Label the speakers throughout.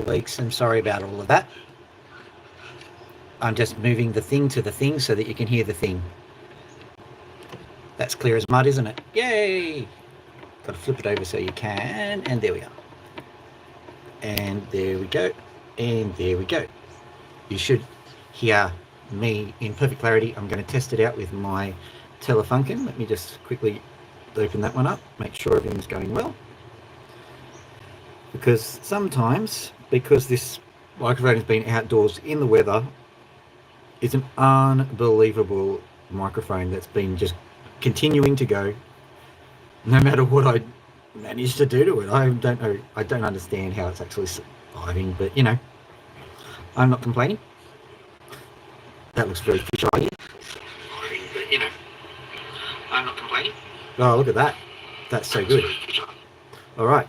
Speaker 1: of weeks. I'm sorry about all of that. I'm just moving the thing to the thing so that you can hear the thing. That's clear as mud, isn't it? Yay! Got to flip it over so you can, and there we are. And there we go, and there we go. You should hear me in perfect clarity. I'm going to test it out with my Telefunken. Let me just quickly open that one up, make sure everything's going well. Because sometimes, because this microphone has been outdoors in the weather, it's an unbelievable microphone that's been just continuing to go no matter what I manage to do to it. I don't know. I don't understand how it's actually surviving, but you know, I'm not complaining. That looks very fisheye. But you know, I'm not complaining. Oh, look at that. That's so good. All right.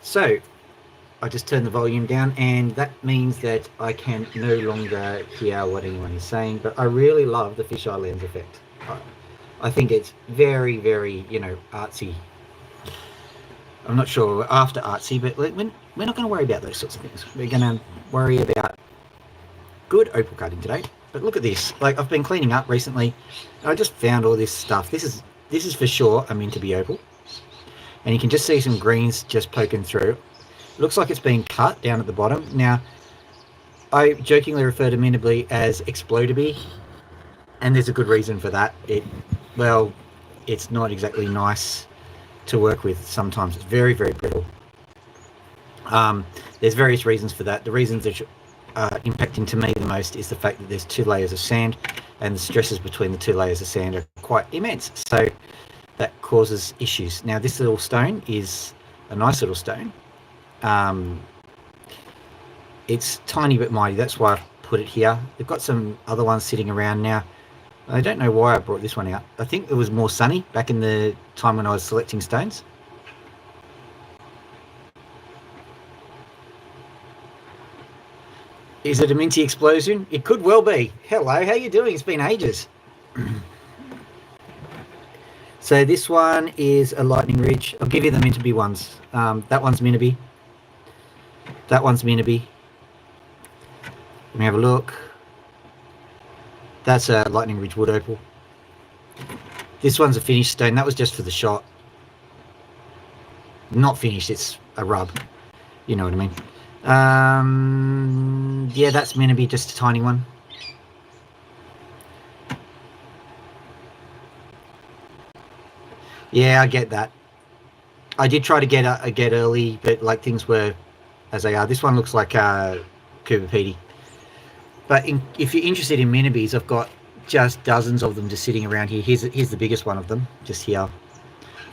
Speaker 1: So I just turn the volume down, and that means that I can no longer hear what anyone is saying, but I really love the fisheye lens effect. I think it's very, very, you know, artsy. I'm not sure after artsy, but we're not going to worry about those sorts of things. We're going to worry about good opal cutting today. But look at this. Like, I've been cleaning up recently. I just found all this stuff. This is for sure a meant to be opal. And you can just see some greens just poking through. It looks like it's been cut down at the bottom. Now, I jokingly refer to Minably as Explodably, and there's a good reason for that. It's not exactly nice to work with sometimes. It's very, very brittle. There's various reasons for that. The reasons that are impacting to me the most is the fact that there's 2 layers of sand, and the stresses between the 2 layers of sand are quite immense. So that causes issues. Now, this little stone is a nice little stone. It's tiny but mighty. That's why I've put it here. We've got some other ones sitting around now. I don't know why I brought this one out. I think it was more sunny back in the time when I was selecting stones. Is it a minty explosion? It could well be. Hello, how you doing? It's been ages. So this one is a lightning ridge. I'll give you the Mintaby ones. That one's Mintaby. That one's Mintaby. Let me have a look. That's a lightning ridge wood opal. This one's a finished stone. That was just for the shot. Not finished, it's a rub. You know what I mean. Yeah, that's Mintaby, just a tiny one. Yeah, I get that. I did try to get early, but like things were as they are. This one looks like Cooper Petey. But if you're interested in Minabys, I've got just dozens of them just sitting around here. Here's the biggest one of them, just here.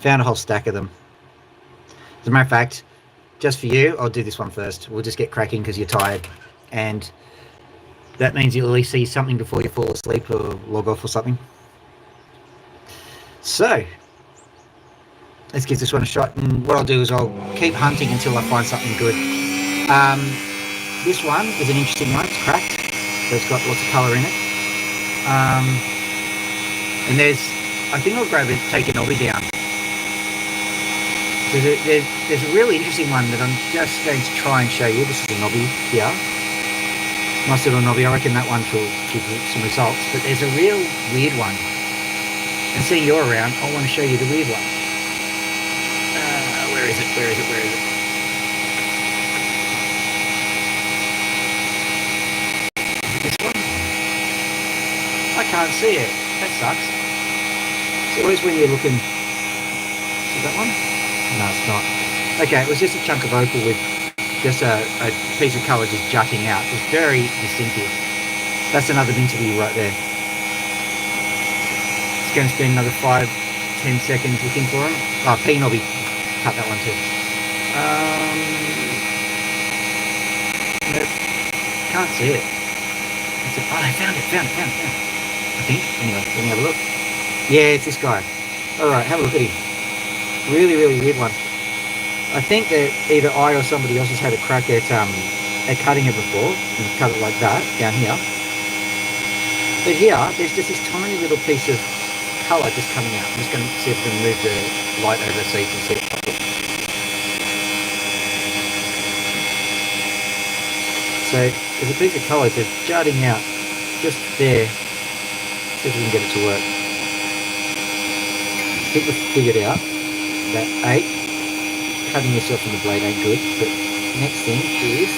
Speaker 1: Found a whole stack of them. As a matter of fact, just for you, I'll do this one first. We'll just get cracking because you're tired. And that means you'll at least see something before you fall asleep or log off or something. So, let's give this one a shot. And what I'll do is I'll keep hunting until I find something good. This one is an interesting one. It's cracked. So it's got lots of colour in it. And I think I'll grab it, take a knobby down. There's a really interesting one that I'm just going to try and show you. This is a knobby here. Nice little knobby. I reckon that one will give you some results. But there's a real weird one. And seeing you're around, I want to show you the weird one. Where is it? Where is it? Where is it? This one? I can't see it. That sucks. It's always when you're looking. See that one? No, it's not. Okay, it was just a chunk of opal with just a piece of colour just jutting out. It's very distinctive. That's another Mintaby right there. It's going to spend another 5-10 seconds looking for him. Oh, P-knobby. Cut that one too. Nope. Can't see it. Oh, I found it. I think. Anyway, let me have a look. Yeah, it's this guy. Alright, have a look at him. Really, really weird one. I think that either I or somebody else has had a crack at cutting it before and cut it like that, down here. But here, there's just this tiny little piece of colour just coming out. I'm just going to see if I can move the light over so you can see it properly. So there's a piece of colour just jutting out just there. See if we can get it to work. I think we've figured out that 8, cutting yourself in the blade ain't good, but next thing is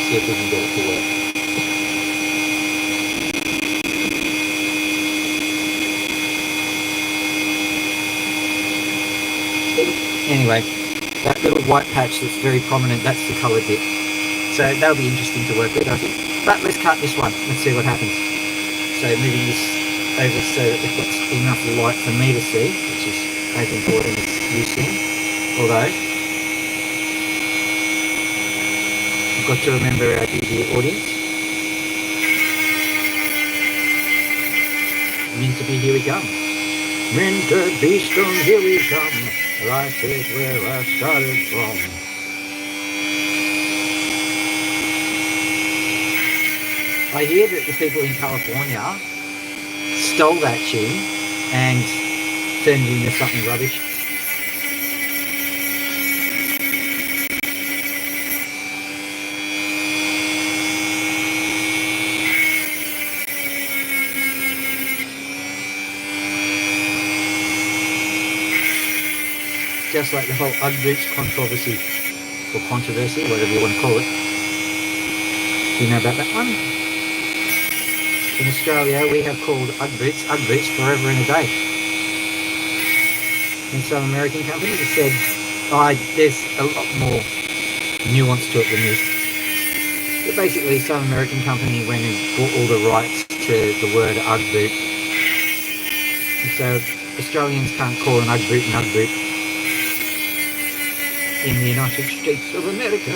Speaker 1: see if we can get it to work. Anyway, that little white patch that's very prominent, that's the coloured bit. So that'll be interesting to work with, I think. But let's cut this one. Let's see what happens. So moving this over so that it gets enough light for me to see, which is as important as you seeing. Although, I've got to remember our dear audience. Meant to be, here we come. Meant to be strong, here we come. Life is where I started from. I hear that the people in California stole that tune and turned it into something rubbish. Just like the whole Ugg boots controversy, or controversy, whatever you want to call it. Do you know about that one? In Australia, we have called Ugg boots forever and a day. And some American companies have said, oh, there's a lot more nuance to it than this. But basically, some American company went and bought all the rights to the word Ugg boot. And so Australians can't call an Ugg boot an Ugg boot in the United States of America.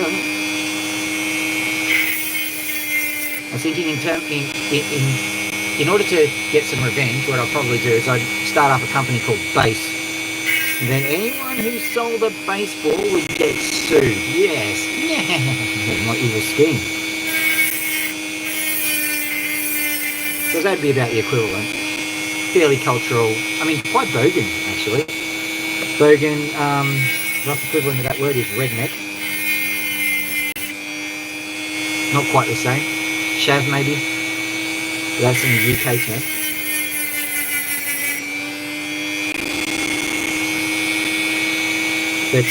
Speaker 1: I was thinking in order to get some revenge, what I'll probably do is I'd start up a company called Base. And then anyone who sold a baseball would get sued. Yes. That's my evil scheme. So that'd be about the equivalent. Fairly cultural. I mean, quite bogan, actually. Bogan, rough equivalent of that word is redneck. Not quite the same. Shav, maybe. That's in the UK term. But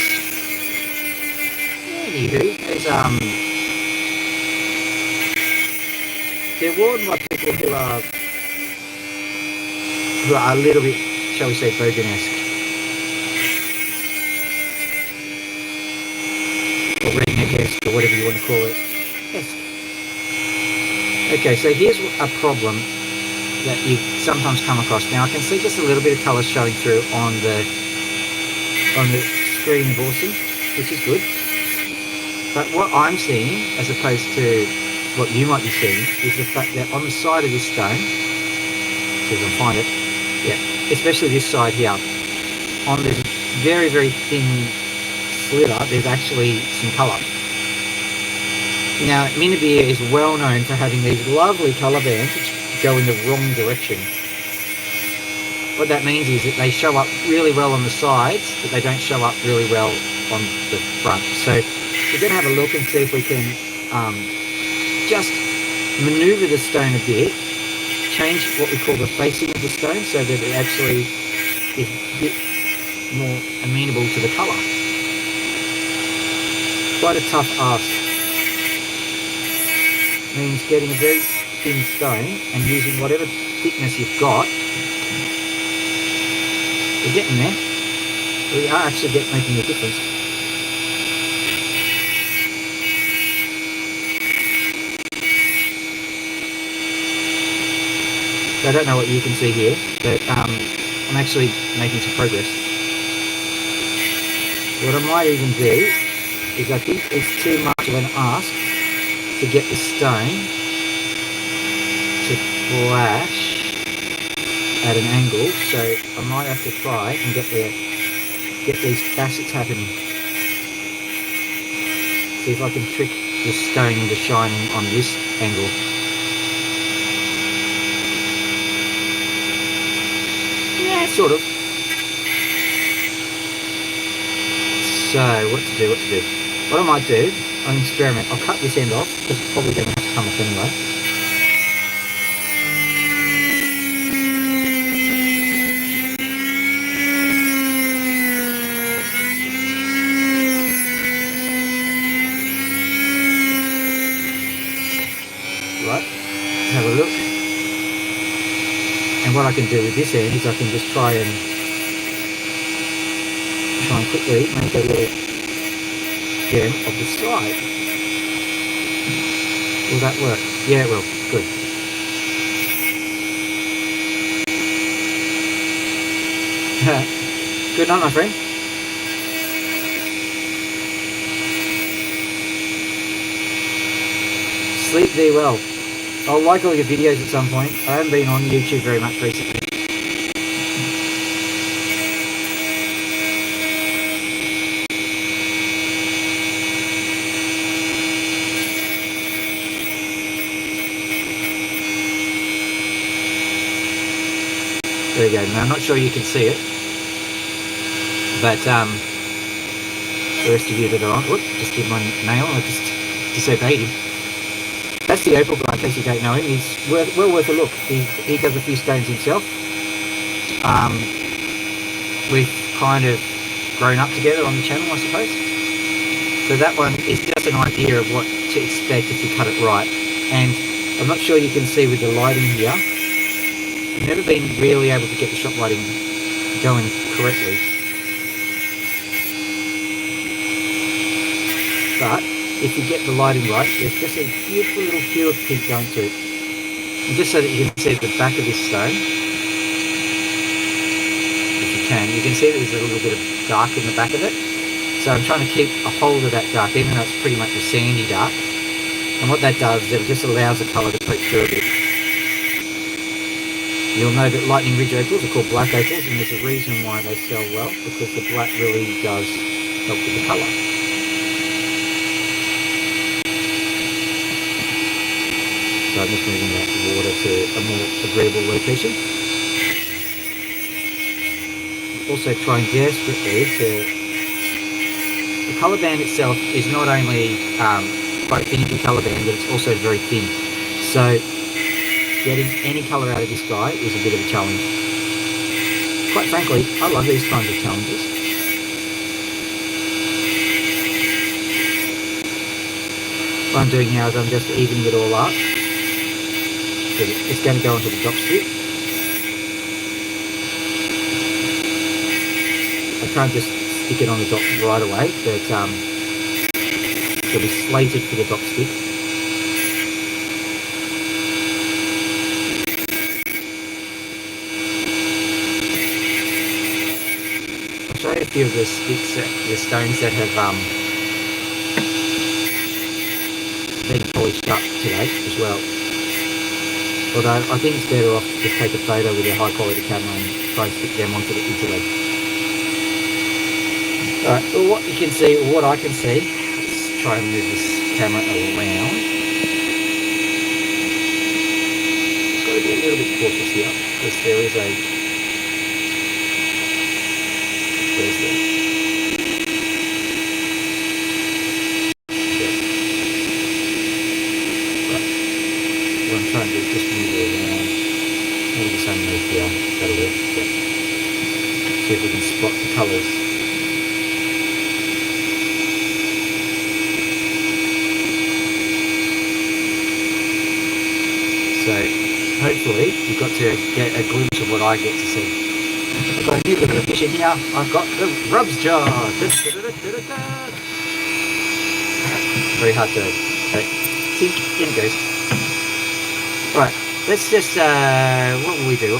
Speaker 1: anywho, they're worn by people who are a little bit, shall we say, bogan-esque. Or redneck-esque, or whatever you want to call it. Yes. Okay, so here's a problem that you sometimes come across. Now I can see just a little bit of colour showing through on the screen of Awesome, which is good. But what I'm seeing, as opposed to what you might be seeing, is the fact that on the side of this stone, see if I can find it, yeah, especially this side here, on this very, very thin sliver, there's actually some colour. Now, Minabir is well known for having these lovely colour bands which go in the wrong direction. What that means is that they show up really well on the sides, but they don't show up really well on the front. So we're going to have a look and see if we can just manoeuvre the stone a bit, change what we call the facing of the stone so that it actually is a bit more amenable to the colour. Quite a tough ask. Means getting a very thin stone and using whatever thickness you've got. We're getting there. We are actually making a difference. So I don't know what you can see here, but I'm actually making some progress. What I might even do is I think it's too much of an ask to get the stone to flash at an angle, so I might have to try and get these facets happening. See if I can trick the stone into shining on this angle. Yeah, sort of. So, what to do? What I might do, I'll experiment. I'll cut this end off, because it's probably going to have to come off anyway. Right, let's have a look. And what I can do with this end is I can just try and quickly make a little gem of the side. Will that work? Yeah, it will. Good. Good night, my friend. Sleep thee well. I'll like all your videos at some point. I haven't been on YouTube very much recently. There you go. Now, I'm not sure you can see it, but the rest of you that are on, whoop, just did my nail. I just disobeyed him. That's the Opal guy, in case you don't know him. He's well worth a look. He does a few stones himself. We've kind of grown up together on the channel, I suppose. So that one is just an idea of what to expect if you cut it right. And I'm not sure you can see with the lighting here. I've never been really able to get the shot lighting going correctly. But if you get the lighting right, there's just a beautiful little hue of pink going to it. And just so that you can see the back of this stone, if you can see that there's a little bit of dark in the back of it. So I'm trying to keep a hold of that dark, even though it's pretty much a sandy dark. And what that does is it just allows the colour to creep through a bit. You'll know that lightning ridge opals are called black opals, and there's a reason why they sell well, because the black really does help with the colour. So I'm just moving that water to a more agreeable location. Also trying desperately to... The colour band itself is not only quite a finicky colour band, but it's also very thin. So getting any colour out of this guy is a bit of a challenge. Quite frankly, I love these kinds of challenges. What I'm doing now is I'm just evening it all up. It's going to go onto the drop stick. I can't just stick it on the dot right away, but it'll be slated for the dot stick. I'll show you a few of the sticks, the stones that have been polished up today as well. Although I think it's better off to just take a photo with a high quality camera and try and stick them onto the internet. Alright, well what you can see, or what I can see, let's try and move this camera around. It's got to be a little bit cautious here, because there is a... There's the... What I'm trying to do is just move it around. Maybe the same move here. That'll work. Yeah. See if we can spot the colours. So hopefully you've got to get a glimpse of what I get to see. I've got a new little addition here. I've got the rubs jar. Very hard to think. In it goes. Right, let's just, what will we do?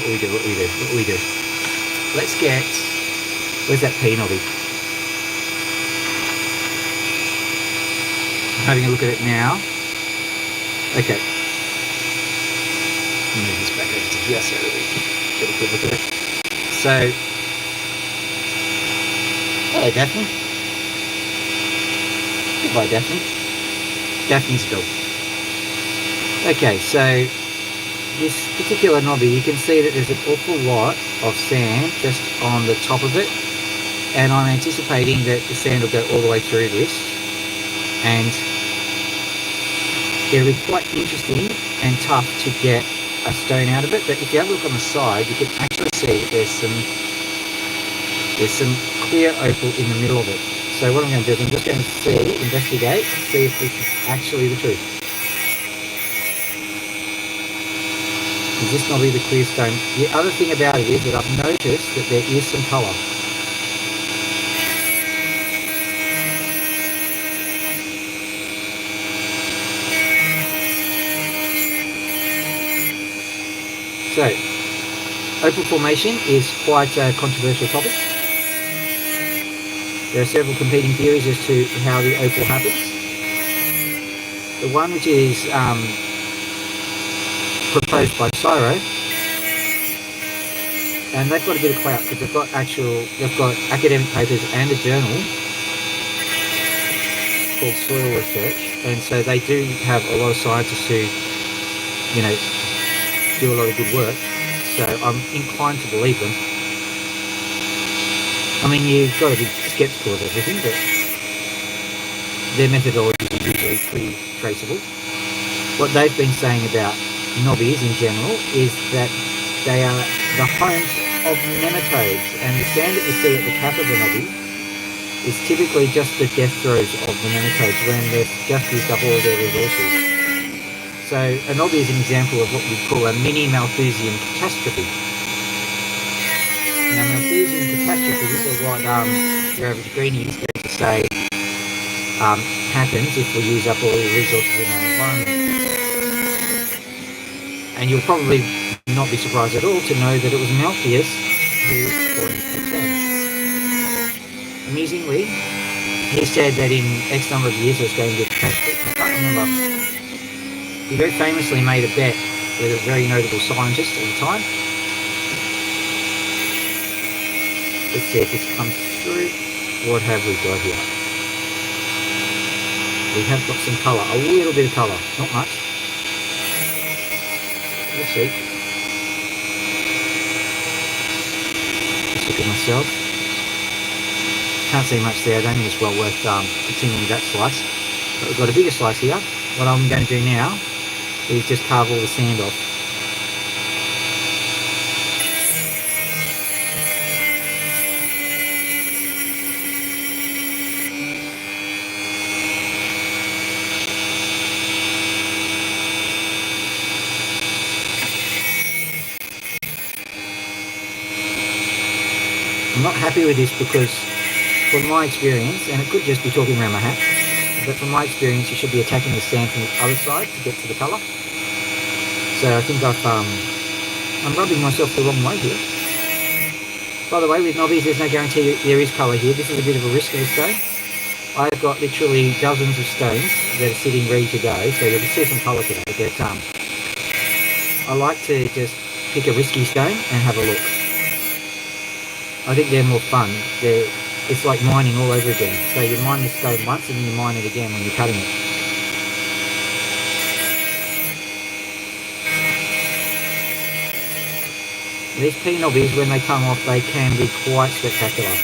Speaker 1: Let's get, where's that pea knobby? I'm having a look at it now. Okay. Move this back over to here so that we can get a good look at it. So, hello Daphne. Goodbye Daphne. Daphne's dog. Okay, so this particular knobby, you can see that there's an awful lot of sand just on the top of it. and I'm anticipating that the sand will go all the way through this, and it'll be quite interesting and tough to get a stone out of it. But if you have a look on the side, you can actually see there's some clear opal in the middle of it. So what I'm going to do is I'm just going to investigate, see if this is actually the truth. Is this knobby the clear stone? The other thing about it is that I've noticed that there is some colour. So, opal formation is quite a controversial topic. There are several competing theories as to how the opal happens. The one which is proposed by Cyro, and they've got a bit of clout because they've got academic papers and a journal called Soil Research, and so they do have a lot of scientists who, do a lot of good work. So I'm inclined to believe them. I mean, you've got to be skeptical of everything, but their methodologies are usually pretty traceable. What they've been saying about knobbies in general is that they are the homes of nematodes, and the sand that you see at the cap of the knobby is typically just the death throes of the nematodes when they've just used up all of their resources. So a knobby is an example of what we call a mini Malthusian catastrophe. Now, Malthusian catastrophes are what your average greenie is going to say happens if we use up all the resources in our environment. And you'll probably not be surprised at all to know that it was Malthus who coined the term. Amusingly, he said that in X number of years there's going to be a catastrophe. I can't remember. He very famously made a bet with a very notable scientist at the time. Let's see if this comes through. What have we got here? We have got some colour, a little bit of colour, not much. Let's see. Just look at myself. Can't see much there. I don't think it's well worth continuing that slice. But we've got a bigger slice here. What I'm going to do now is just carve all the sand off. I'm not happy with this because from my experience, and it could just be talking around my hat, but from my experience you should be attacking the sand from the other side to get to the colour. So I think I'm rubbing myself the wrong way here. By the way, with knobbies there's no guarantee there is colour here. This is a bit of a risk of a stone. I've got literally dozens of stones that are sitting ready to go, so you'll see some colour today, but I like to just pick a risky stone and have a look. I think they're more fun. It's like mining all over again. So you mine the stone once and then you mine it again when you're cutting it. These pea knobbies, when they come off, they can be quite spectacular.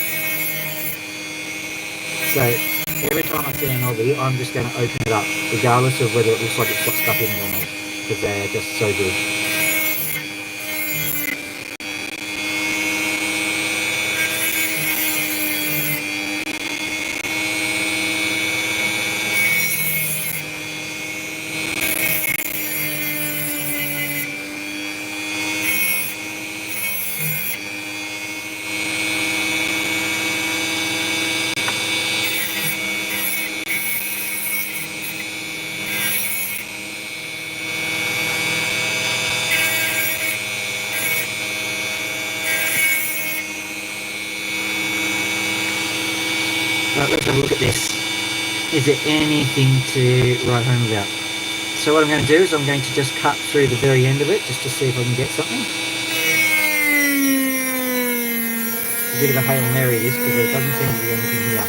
Speaker 1: So every time I see a knobby, I'm just going to open it up, regardless of whether it looks like it's got stuff in it or not, because they're just so good. Right, let's have a look at this. Is there anything to write home about? So what I'm going to do is I'm going to just cut through the very end of it just to see if I can get something. A bit of a Hail Mary this because there doesn't seem to be anything here.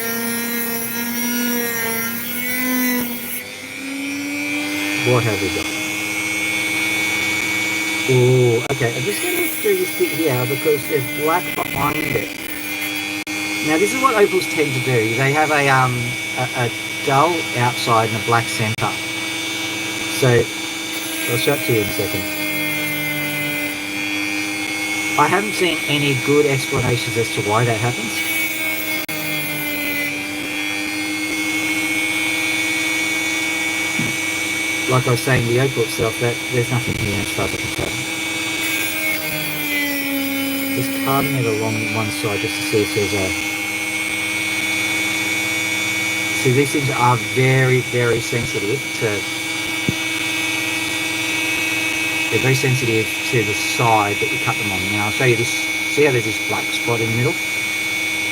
Speaker 1: What have we got? Oh, okay, I'm just going to look through this bit here because there's black behind it. Now this is what opals tend to do. They have a dull outside and a black centre. So I'll show it to you in a second. I haven't seen any good explanations as to why that happens. Like I was saying, the opal itself, there's nothing here as far as I can tell. Just carving it along one side just to see if there's a... See, these things are very, very sensitive to... They're very sensitive to the side that you cut them on. Now I'll show you this. See how there's this black spot in the middle?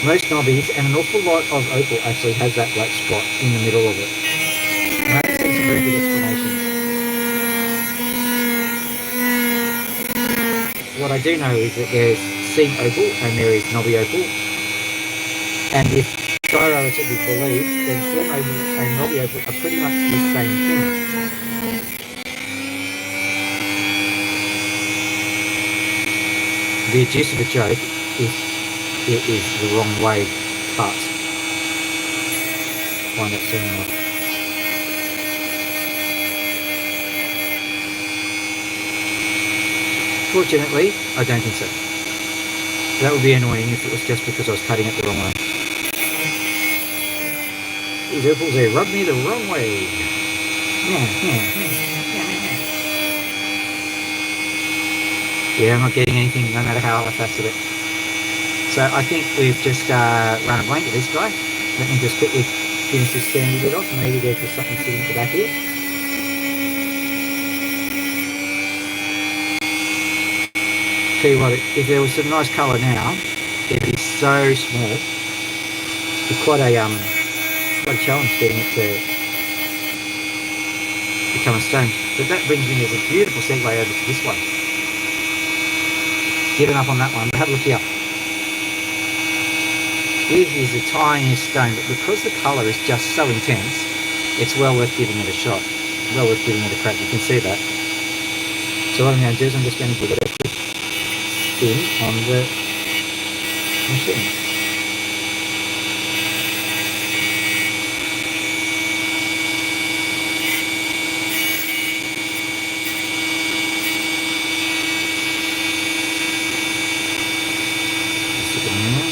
Speaker 1: Most knobbies, and an awful lot of opal actually has that black spot in the middle of it. And I haven't seen some very good explanations. What I do know is that there's seam opal and there is knobby opal. And if gyro is to be believed, then slim opal and knobby opal are pretty much the same thing. The gist of the joke is it is the wrong way cut. Find that soon enough. Fortunately, I don't think so. That would be annoying if it was just because I was cutting it the wrong way. These opals, they rub me the wrong way. Yeah, I'm not getting anything no matter how I facet it. So I think we've just run a blank at this guy. Let me just quickly finish this sandy bit off. Maybe there's just something sitting at the back here. Tell you what, if there was some nice colour now, it'd be so small. It'd be quite a challenge getting it to become a stone. But that brings me as a beautiful segue over to this one. Given up on that one, but have a look here. This is the tiniest stone, but because the colour is just so intense, it's well worth giving it a shot. Well worth giving it a crack, you can see that. So what I'm going to do is I'm just going to give it a quick spin on the machine.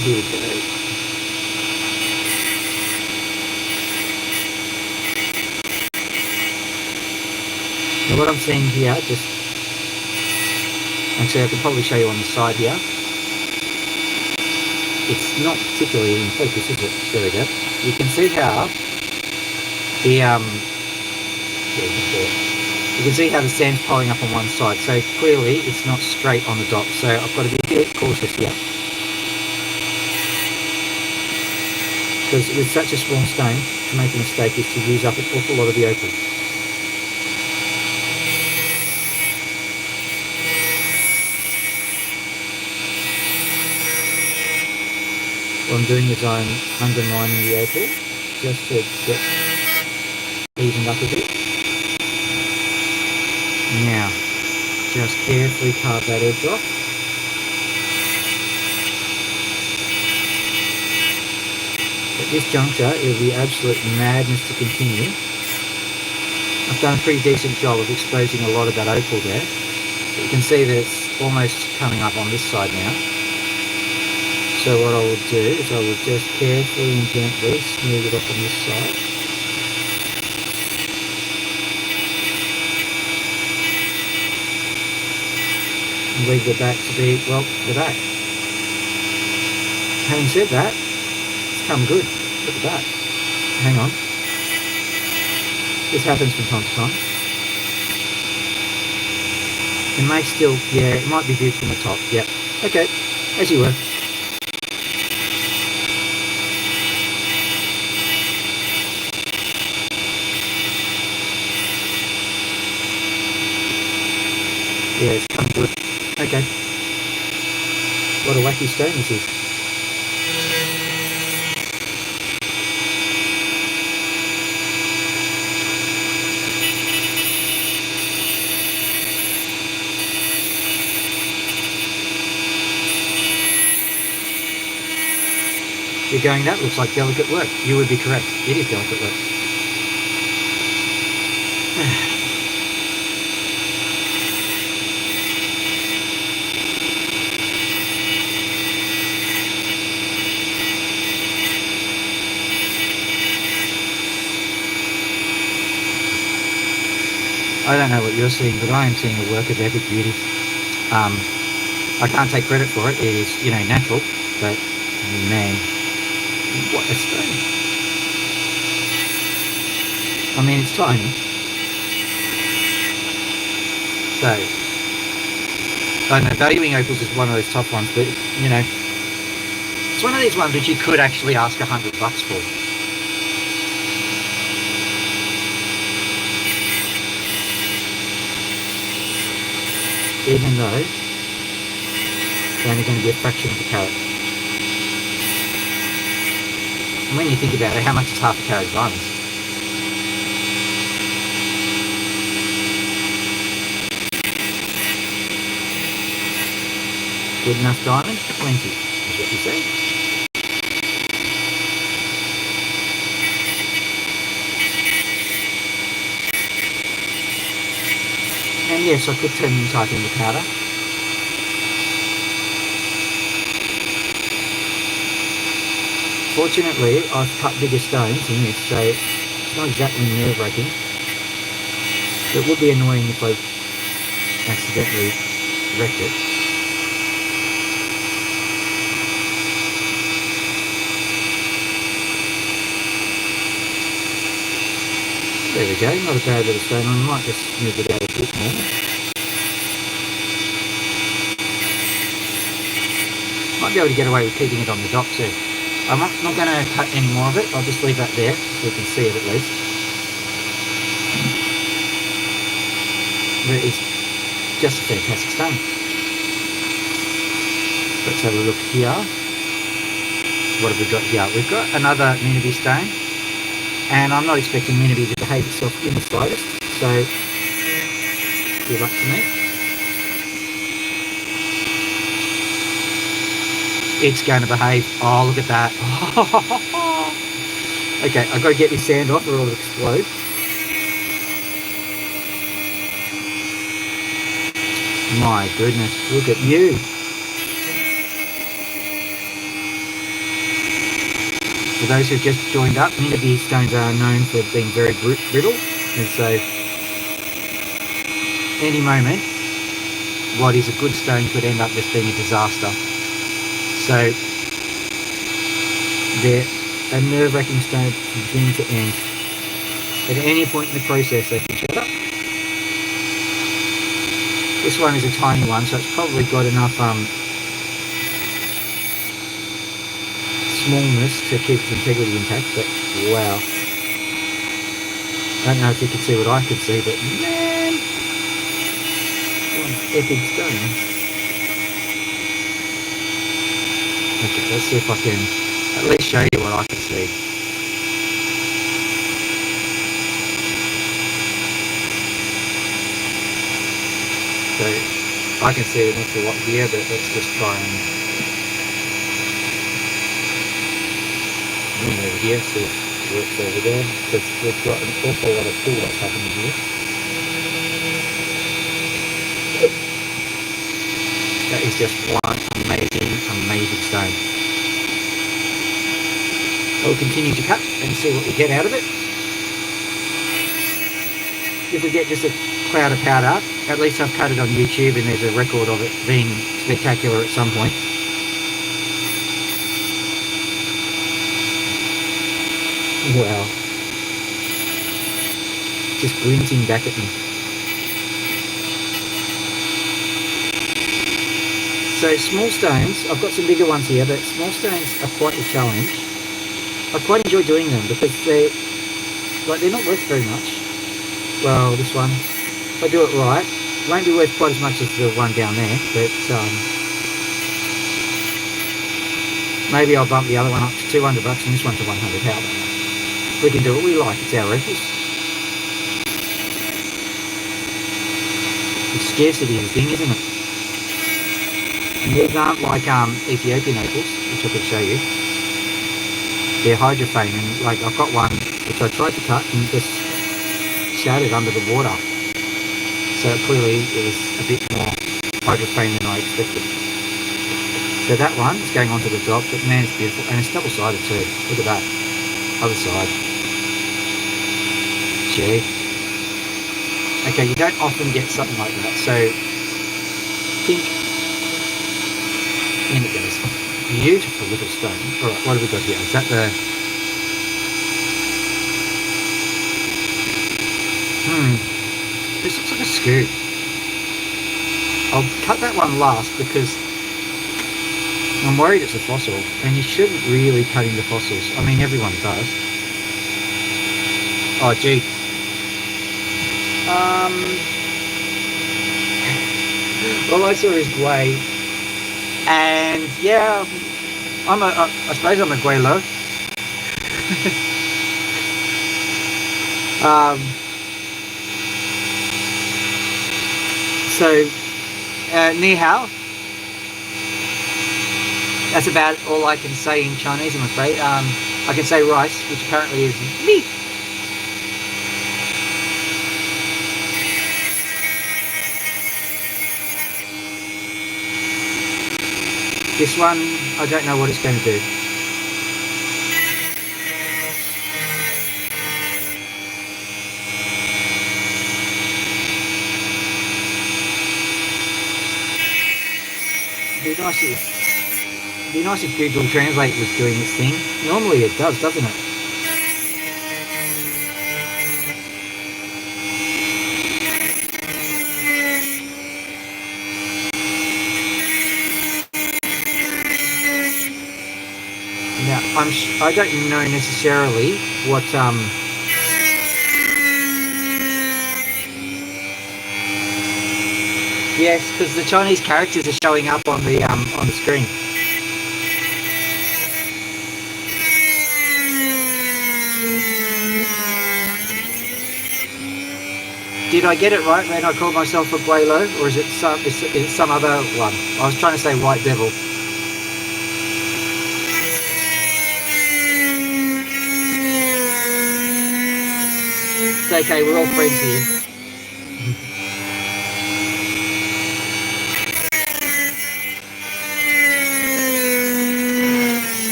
Speaker 1: Here we go. Now what I'm seeing here, just actually I could probably show you on the side here. It's not particularly in focus, is it? There we go. You can see how the you can see how the sand's piling up on one side. So clearly it's not straight on the dot. So I've got to be a bit cautious here. Because with such a small stone, to make a mistake is to use up an awful lot of the opal. What I'm doing is I'm undermining the opal just to get evened up a bit. Now, just carefully carve that edge off. At this juncture, it will be absolute madness to continue. I've done a pretty decent job of exposing a lot of that opal there. But you can see that it's almost coming up on this side now. So what I will do is I will just carefully and gently smooth it off on this side. And leave the back to be, well, the back. Having said that, it's come good. Look at that. Hang on. This happens from time to time. It may still, yeah, it might be viewed from the top. Yep. Okay, as you were. Yeah, it's come good. Okay. What a wacky stone this is. You're going, that looks like delicate work. You would be correct. It is delicate work. I don't know what you're seeing, but I am seeing a work of epic beauty. I can't take credit for it. It is, natural, but man, what a stone. I mean, it's tiny. So, I don't know, valuing opals is one of those tough ones, but, it's one of these ones which you could actually ask $100 for. Even though it's only going to be a fraction of a carat. And when you think about it, how much is half a carat of diamonds? Good enough diamond? Plenty, is what you say. And yes, I could turn and type in the powder. Fortunately, I've cut bigger stones in this, so it's not exactly nerve-wracking. It would be annoying if I accidentally wrecked it. There we go, not a bad bit of stone. I might just smooth it out a bit more. Might be able to get away with keeping it on the dot too. I'm not going to cut any more of it. I'll just leave that there so you can see it at least. But it's just a fantastic stone. Let's have a look here. What have we got here? We've got another Minabe stone. And I'm not expecting Minabe to behave itself in the slightest, so good luck to me. It's going to behave. Oh, look at that. Okay, I've got to get this sand off or it'll explode. My goodness, look at you. For those who've just joined up, Minabe stones are known for being very brittle, and so any moment, what is a good stone could end up just being a disaster. So they're a nerve-wracking stone from beginning to end. At any point in the process, they can shut up. This one is a tiny one, so it's probably got enough smallness to keep its integrity intact, but wow. I don't know if you can see what I could see, but man, what an epic stone. Okay, let's see if I can at least show you what I can see. So I can see an awful lot here, but let's just try and over here, see if it works over there, because we've got an awful lot of pull that's happening here. That is just one amazing stone. I'll continue to cut and see what we get out of it. If we get just a cloud of powder, at least I've cut it on YouTube and there's a record of it being spectacular at some point. Wow. Just glinting back at me. So small stones, I've got some bigger ones here, but small stones are quite a challenge. I quite enjoy doing them because they're not worth very much. Well, this one, if I do it right, it won't be worth quite as much as the one down there, but maybe I'll bump the other one up to $200 and this one to 100. How about that? We can do what we like, it's our opals. The scarcity is the thing, isn't it? And these aren't like Ethiopian opals, which I could show you. they're hydrophane, and like I've got one which I tried to cut and just shattered under the water. So clearly it was a bit more hydrophane than I expected. So that one is going onto the job, but man, it's beautiful, and it's double-sided too. Look at that, other side. Gee. Okay, you don't often get something like that. So think, in it goes. Beautiful little stone. All right, what have we got here? Is that the? This looks like a scoop. I'll cut that one last because I'm worried it's a fossil, and you shouldn't really cut into fossils. I mean, everyone does. Oh, gee. All I saw is grey, and yeah, I suppose I'm a Guelo. Ni hao. That's about all I can say in Chinese, I'm afraid. I can say rice, which apparently is ni. This one, I don't know what it's going to do. It'd be nice if Google Translate was doing its thing. Normally it does, doesn't it? Now, I don't know necessarily what yes, because the Chinese characters are showing up on the screen. Did I get it right when I called myself a Guelo, or is it some other one? I was trying to say White Devil. It's okay, we're all friends here.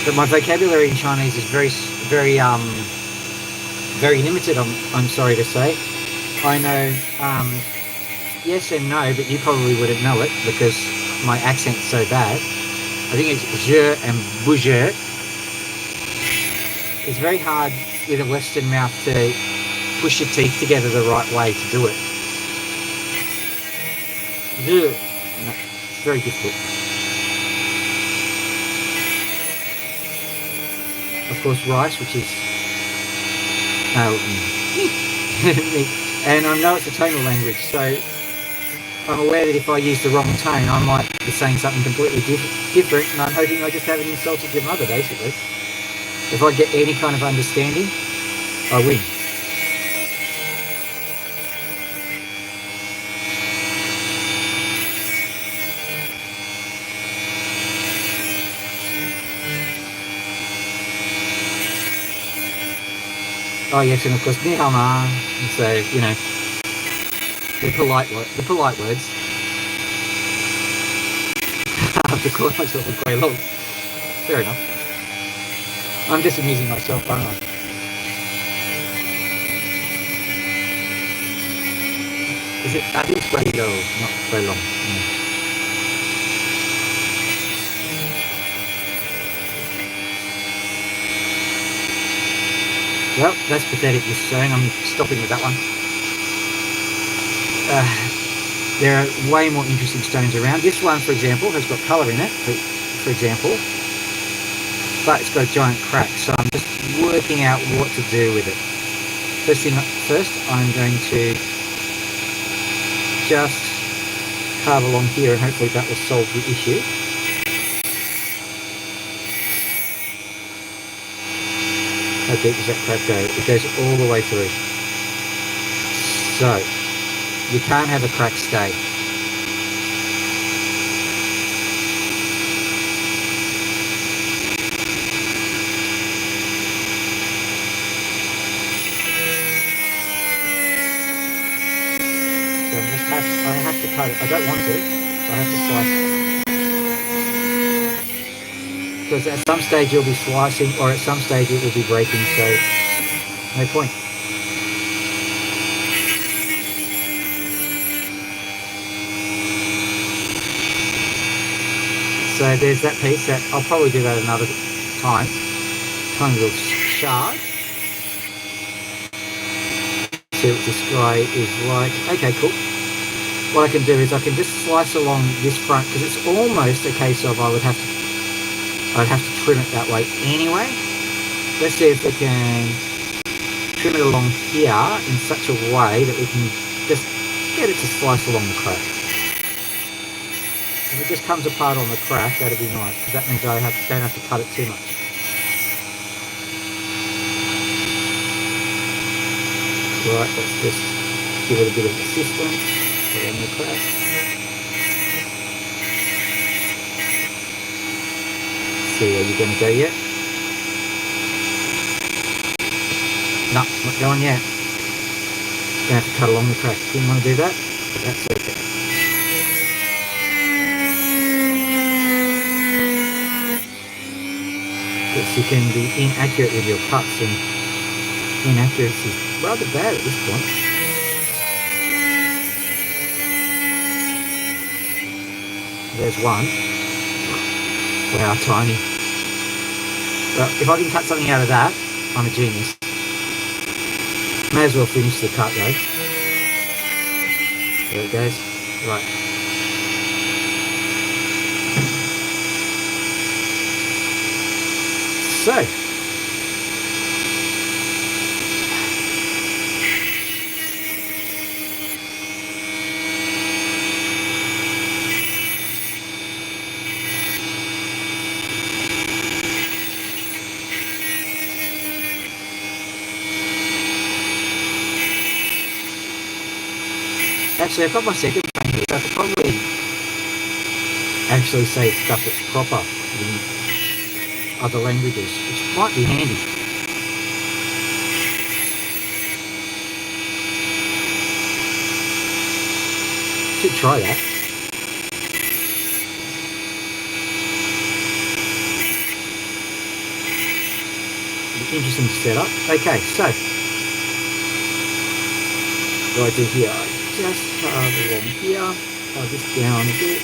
Speaker 1: But my vocabulary in Chinese is very limited. I'm sorry to say. I know yes and no, but you probably wouldn't know it because my accent's so bad. I think it's je and bouger. It's very hard with a Western mouth to push your teeth together the right way to do it. Je. No, it's very difficult. Of course, rice, which is and I know it's a tonal language, so I'm aware that if I use the wrong tone, I might be saying something completely different, and I'm hoping I just haven't insulted your mother, basically. If I get any kind of understanding, I win. Oh yes, and of course, ni hao ma. So you know, the polite words. I have to call myself a grey log. Fair enough. I'm just amusing myself, aren't I? Is it? I think it's grey low, not grey long. Yeah. Well, that's pathetic, this stone. I'm stopping with that one. There are way more interesting stones around. This one, for example, has got colour in it, for example, but it's got a giant crack, so I'm just working out what to do with it. First, I'm going to just carve along here, and hopefully that will solve the issue. How deep does that crack go? It goes all the way through. So, You can't have a crack stay. So I have to cut it. I don't want to. I have to slice. Because at some stage you'll be slicing, or at some stage it will be breaking, so no point. So there's that piece. That I'll probably do that another time. Tiny little shard. See what this guy is like. Okay, cool. What I can do is I can just slice along this front, because it's almost a case of I'd have to trim it that way anyway. Let's see if we can trim it along here in such a way that we can just get it to slice along the crack. If it just comes apart on the crack, that'd be nice, because that means I don't have to cut it too much. Right, let's just give it a bit of assistance around the crack. See where you're going to go yet? No, not going yet. Going to have to cut along the crack. Didn't want to do that, but that's okay. Because you can be inaccurate with your cuts, and inaccuracy is rather bad at this point. There's one. Wow, tiny. Well, if I can cut something out of that, I'm a genius. May as well finish the cut though. There it goes. Right. So. Actually, I've got my second pane here, so I could probably actually say stuff that's proper in other languages, which might be handy. Should try that. Interesting setup. Okay, so what do I do here? I just carve along here, carve this down a bit.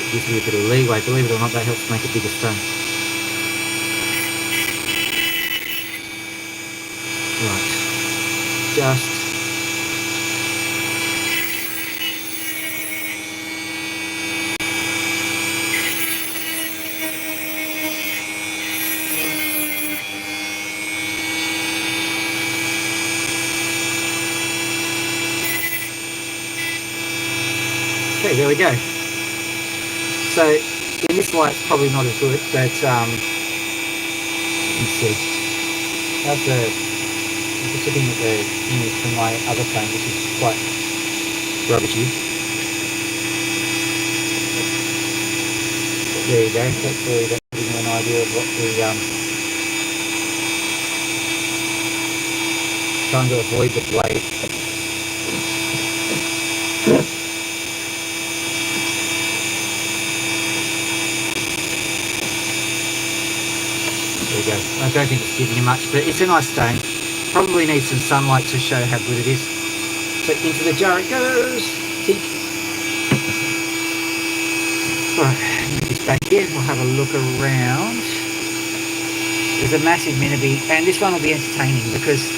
Speaker 1: It gives me a bit of leeway. Believe it or not, that helps make a bigger stone. Right, just okay, there we go. So in this light it's probably not as good, but let's see. How's the, I'm just looking at the image from my other phone, which is quite rubbishy. But there you go. Hopefully that gives you an idea of what the trying to avoid the blade. There we go. I don't think it's giving you much, but it's a nice stone. Probably needs some sunlight to show how good it is. So into the jar it goes. Tink. Alright, move this back in. We'll have a look around. There's a massive minibee, and this one will be entertaining because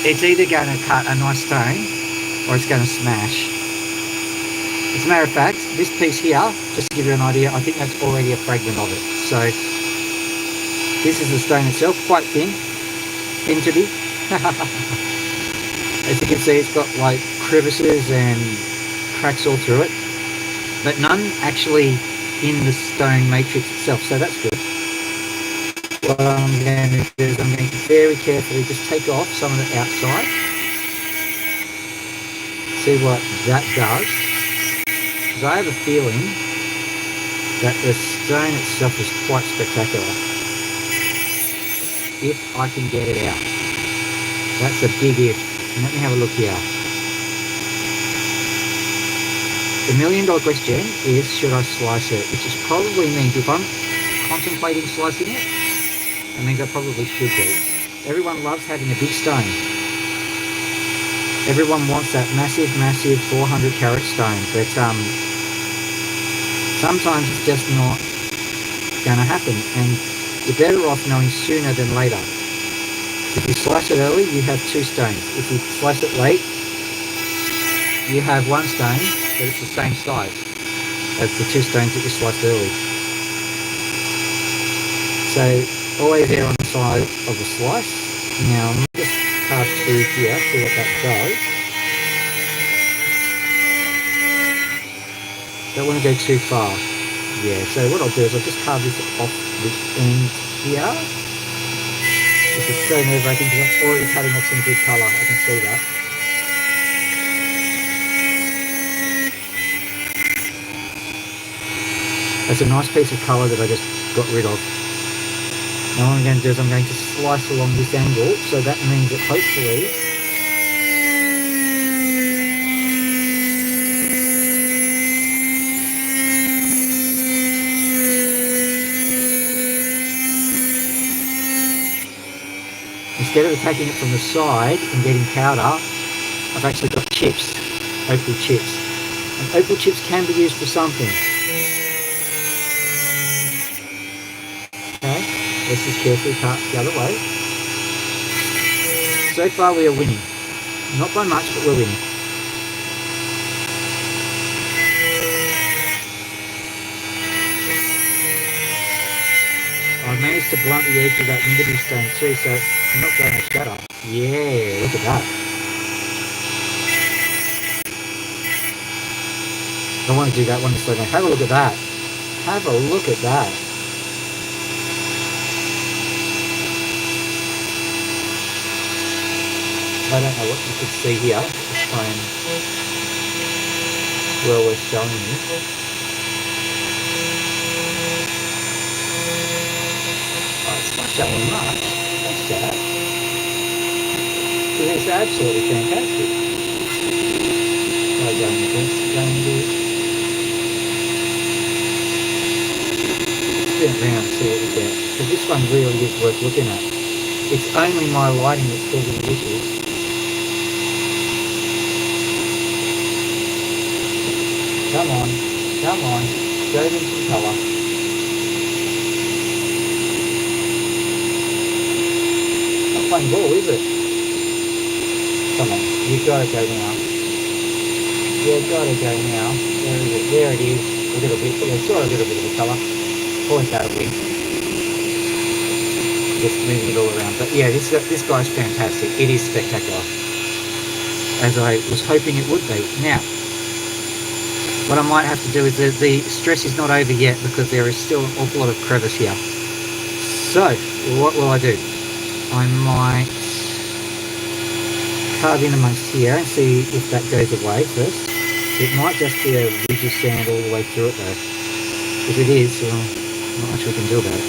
Speaker 1: it's either going to cut a nice stone or it's going to smash. As a matter of fact, this piece here, just to give you an idea, I think that's already a fragment of it. So this is the stone itself, quite thin to be. As you can see, it's got like crevices and cracks all through it, but none actually in the stone matrix itself, so that's good. what I'm going to do is I'm going to very carefully just take off some of the outside. See what that does. Because I have a feeling that the stone itself is quite spectacular. If I can get it out. That's a big if. And let me have a look here. The $1,000,000 question is, should I slice it? Which is probably means if I'm contemplating slicing it, that means I probably should do. Everyone loves having a big stone. Everyone wants that massive 400 carat stone, but sometimes it's just not going to happen, and you're better off knowing sooner than later. If you slice it early, you have 2 stones. If you slice it late, you have 1 stone, but it's the same size as the 2 stones that you sliced early. So always err on the side of the slice. Now I'm just pass through here, see what that does. Don't want to go too far. Yeah, so what I'll do is I'll just carve this off the end here. This is so nerve-wracking because I'm already cutting off some good colour, I can see that. That's a nice piece of colour that I just got rid of. Now what I'm going to do is I'm going to slice along this angle, so that means that hopefully instead of attacking it from the side and getting powder, I've actually got chips, opal chips. And opal chips can be used for something. Okay, let's just carefully cut the other way. So far we are winning. Not by much, but we're winning. I've managed to blunt the edge of that negative stone too, so I'm not going to shatter. Yeah, look at that. I want to do that one slow down. Have a look at that. Have a look at that. I don't know what you could see here. Let's try and well we're showing you. Oh, it's not showing much. That's sad. But it's absolutely fantastic. Try going this. Spin it around and see what we get. Because this one really is worth looking at. It's only my lighting that's causing the issues. Come on, show them some colour. Not playing ball, is it? Come on, you've got to go now. You've got to go now. There it is. A little bit, yeah, still a little bit of a colour. Point that away. Just moving it all around. But yeah, this guy's fantastic. It is spectacular. As I was hoping it would be. Now, what I might have to do is the stress is not over yet because there is still an awful lot of crevice here. So, what will I do? I might carve in amongst here and see if that goes away first. It might just be a ridgy sand all the way through it though. If it is, well, not much we can do about it.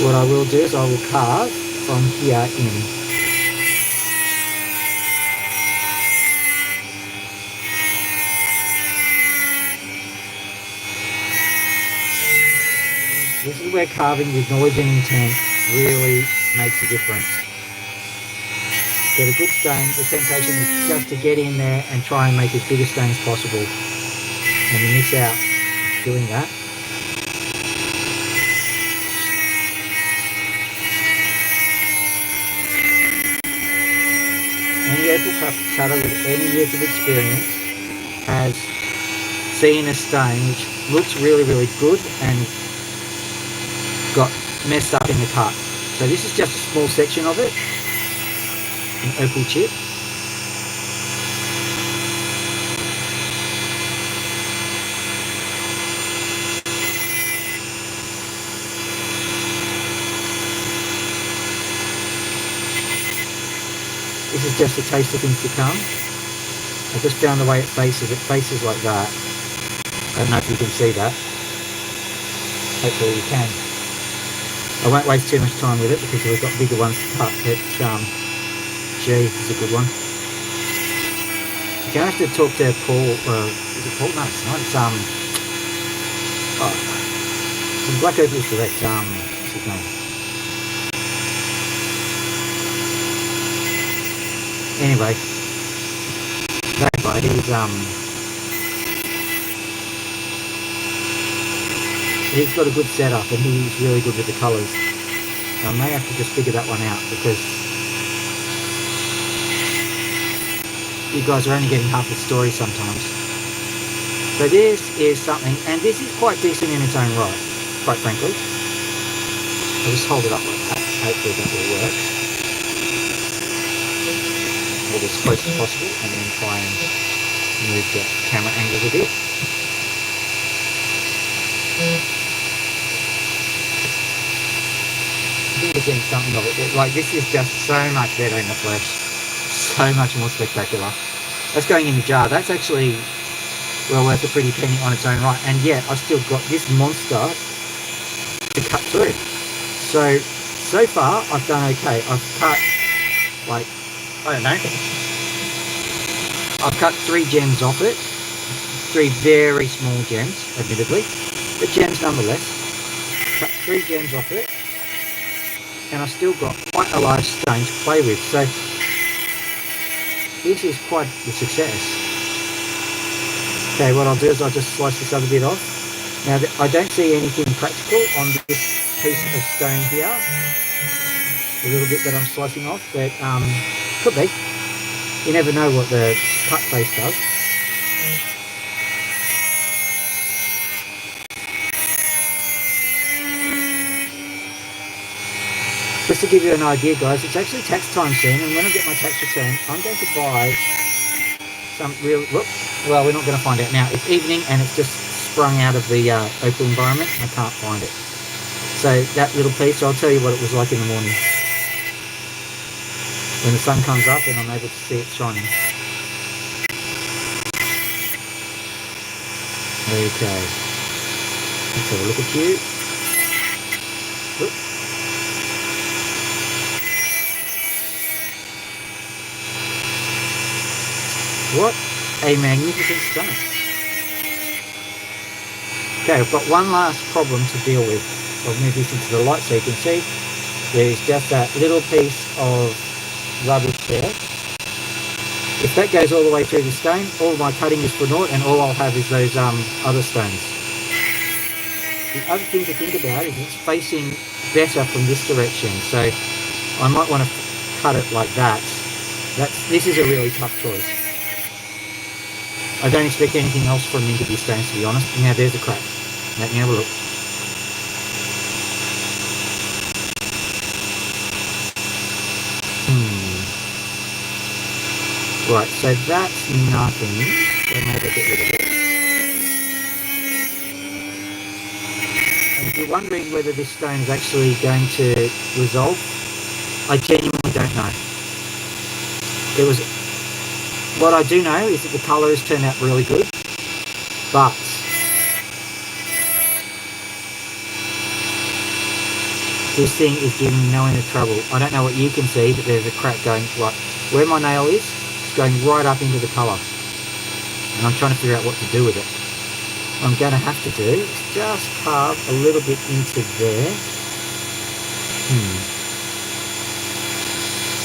Speaker 1: What I will do is I will carve from here in. This is where carving with knowledge and intent really makes a difference. Get a good stone, the temptation is just to get in there and try and make as big a stone as possible. And you miss out doing that. Any opal cutter with any years of experience has seen a stone which looks really, really good and got messed up in the cut. So this is just a small section of it, an opal chip. is just a taste of things to come. I just found the way it faces. It faces like that. I don't know if you can see that. Hopefully you can. I won't waste too much time with it because we've got bigger ones to cut. But G is a good one. You're going to have to talk to Paul. Is it Paul? No, it's not. It's Black Opal's direct. What's his name? Anyway, that guy, he's got a good setup and he's really good with the colours. I may have to just figure that one out because you guys are only getting half the story sometimes. So this is something, and this is quite decent in its own right, quite frankly. I'll just hold it up like that. Hopefully that will work. Hold it as close as possible and then try and move the camera angle a bit. I think we're getting something of it. Like, this is just so much better in the flesh. So much more spectacular. That's going in the jar. That's actually well worth a pretty penny on its own right. And yet, I've still got this monster to cut through. So far, I've done okay. I've cut, like, I don't know. I've cut 3 gems off it. 3 very small gems, admittedly. But gems nonetheless. Cut 3 gems off it. And I've still got quite a large stone to play with. So this is quite a success. Okay, what I'll do is I'll just slice this other bit off. Now, I don't see anything practical on this piece of stone here. A little bit that I'm slicing off, but could be. You never know what the cut face does. Just to give you an idea, guys, it's actually tax time soon, and when I get my tax return, I'm going to buy some real... Well, we're not going to find out now. It's evening, and it's just sprung out of the Opal environment. I can't find it. So that little piece, I'll tell you what it was like in the morning. When the sun comes up and I'm able to see it shining. Okay. Let's have a look at you. Oop. What a magnificent stone. Okay, I've got one last problem to deal with. I'll move this into the light so you can see. There's just that little piece of rubbish there. If that goes all the way through the stone, all my cutting is for naught and all I'll have is those other stones. The other thing to think about is it's facing better from this direction, so I might want to cut it like that. This is a really tough choice. I don't expect anything else from interview stones, to be honest. Now there's a crack. Let me have a look. Right, so that's nothing. So maybe get rid of it. And if you're wondering whether this stone is actually going to resolve, I genuinely don't know. What I do know is that the colour has turned out really good, but this thing is giving me no end of trouble. I don't know what you can see, but there's a crack going right where my nail is. It's going right up into the colour, and I'm trying to figure out what to do with it. What I'm going to have to do is just carve a little bit into there.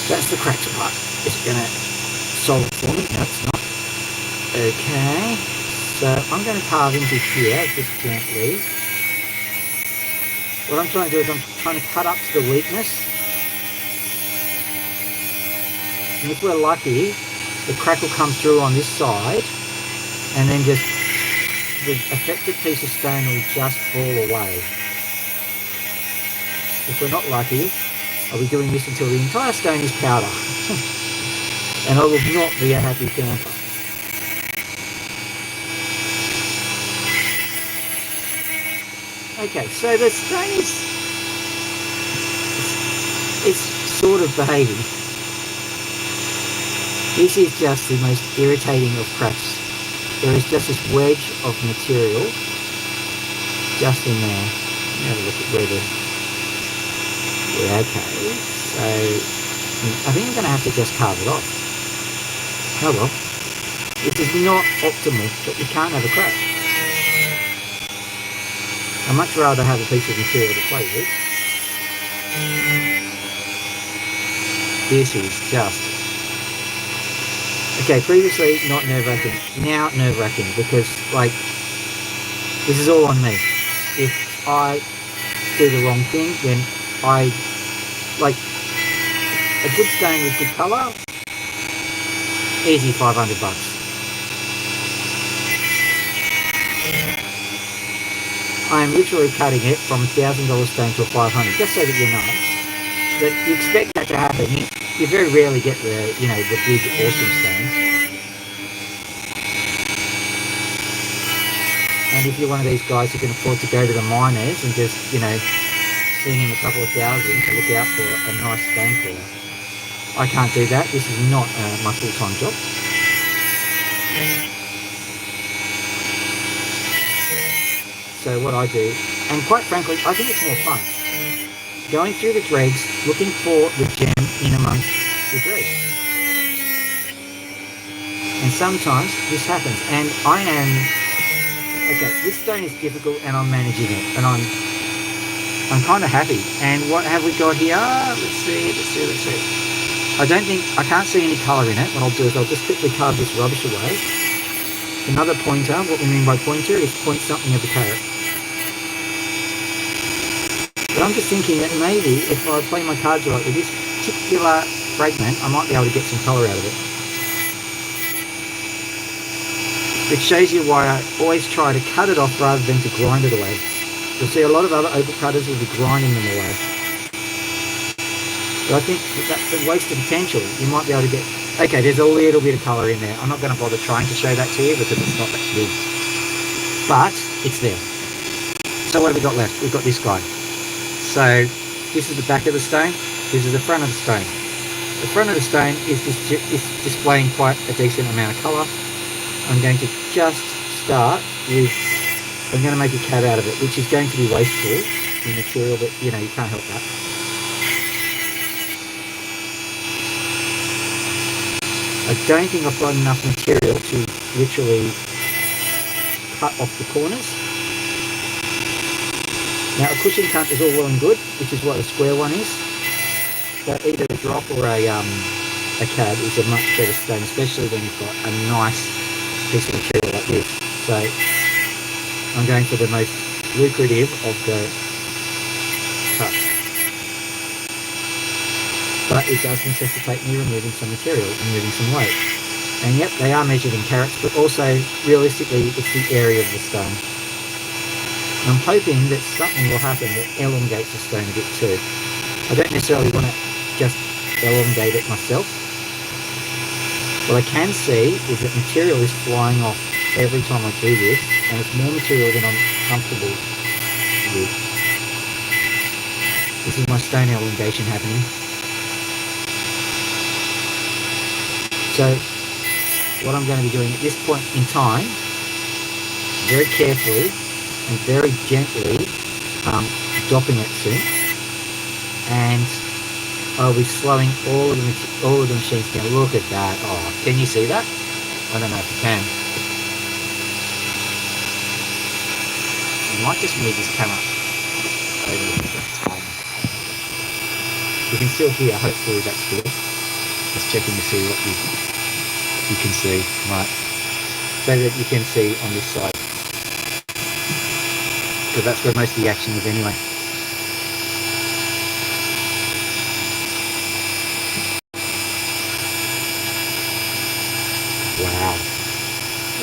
Speaker 1: That's the cracked part. It's going to solve it for me. No, it's not. Okay, so I'm going to carve into here just gently. What I'm trying to do is I'm trying to cut up to the weakness. And if we're lucky, the crack will come through on this side, and then just the affected piece of stone will just fall away. If we're not lucky, I'll be doing this until the entire stone is powder. And I will not be a happy camper. Okay, so the stone is sort of behaving. This is just the most irritating of cracks. There is just this wedge of material just in there. Let me have a look at where the... Yeah, okay. So I think I'm going to have to just carve it off. Oh well. This is not optimal, but you can't have a crack. I'd much rather have a piece of material to play with. This is just... Okay, previously not nerve-wracking, now nerve-wracking, because, like, this is all on me. If I do the wrong thing, then like, a good stone with good colour, easy $500. I am literally cutting it from $1,000 stone to a $500, just so that you know. But you expect that to happen. You very rarely get the, you know, the big, awesome stones. And if you're one of these guys who can afford to go to the miners and just, you know, swing him a couple of thousand to look out for a nice stone caller. I can't do that. This is not my full-time job. So what I do, and quite frankly, I think it's more fun. Going through the dregs, looking for the gem in amongst the dregs. And sometimes this happens, and I am, okay, this stone is difficult and I'm managing it, and I'm kind of happy. And what have we got here? Let's see. I can't see any colour in it. What I'll do is I'll just quickly carve this rubbish away. Another pointer, what we mean by pointer is point something at the carrot. But I'm just thinking that maybe if I play my cards right with this particular fragment, I might be able to get some colour out of it. Which shows you why I always try to cut it off rather than to grind it away. You'll see a lot of other opal cutters will be grinding them away. But I think that's a waste of potential. You might be able to get... Okay, there's a little bit of colour in there. I'm not going to bother trying to show that to you because it's not that big. But it's there. So what have we got left? We've got this guy. So this is the back of the stone. This is the front of the stone. The front of the stone is displaying quite a decent amount of colour. I'm going to just start with... I'm going to make a cat out of it, which is going to be wasteful in material, but, you know, you can't help that. I don't think I've got enough material to literally cut off the corners. Now, a cushion cut is all well and good, which is what a square one is. But either a drop or a cad is a much better stone, especially when you've got a nice piece of material like this. So I'm going for the most lucrative of the cuts. But it does necessitate me removing some material and moving some weight. And yep, they are measured in carats, but also realistically it's the area of the stone. I'm hoping that something will happen that elongates the stone a bit too. I don't necessarily want to just elongate it myself. What I can see is that material is flying off every time I do this, and it's more material than I'm comfortable with. This is my stone elongation happening. So what I'm going to be doing at this point in time, very carefully and very gently dropping it soon, and I'll be slowing all of the machines down. Look at that. Oh, can you see that? I don't know if you can. I might just move this camera over a bit of time. You can still hear, hopefully that's good. Just checking to see what you can see. Right. So that you can see on this side. Because that's where most of the action is anyway. Wow.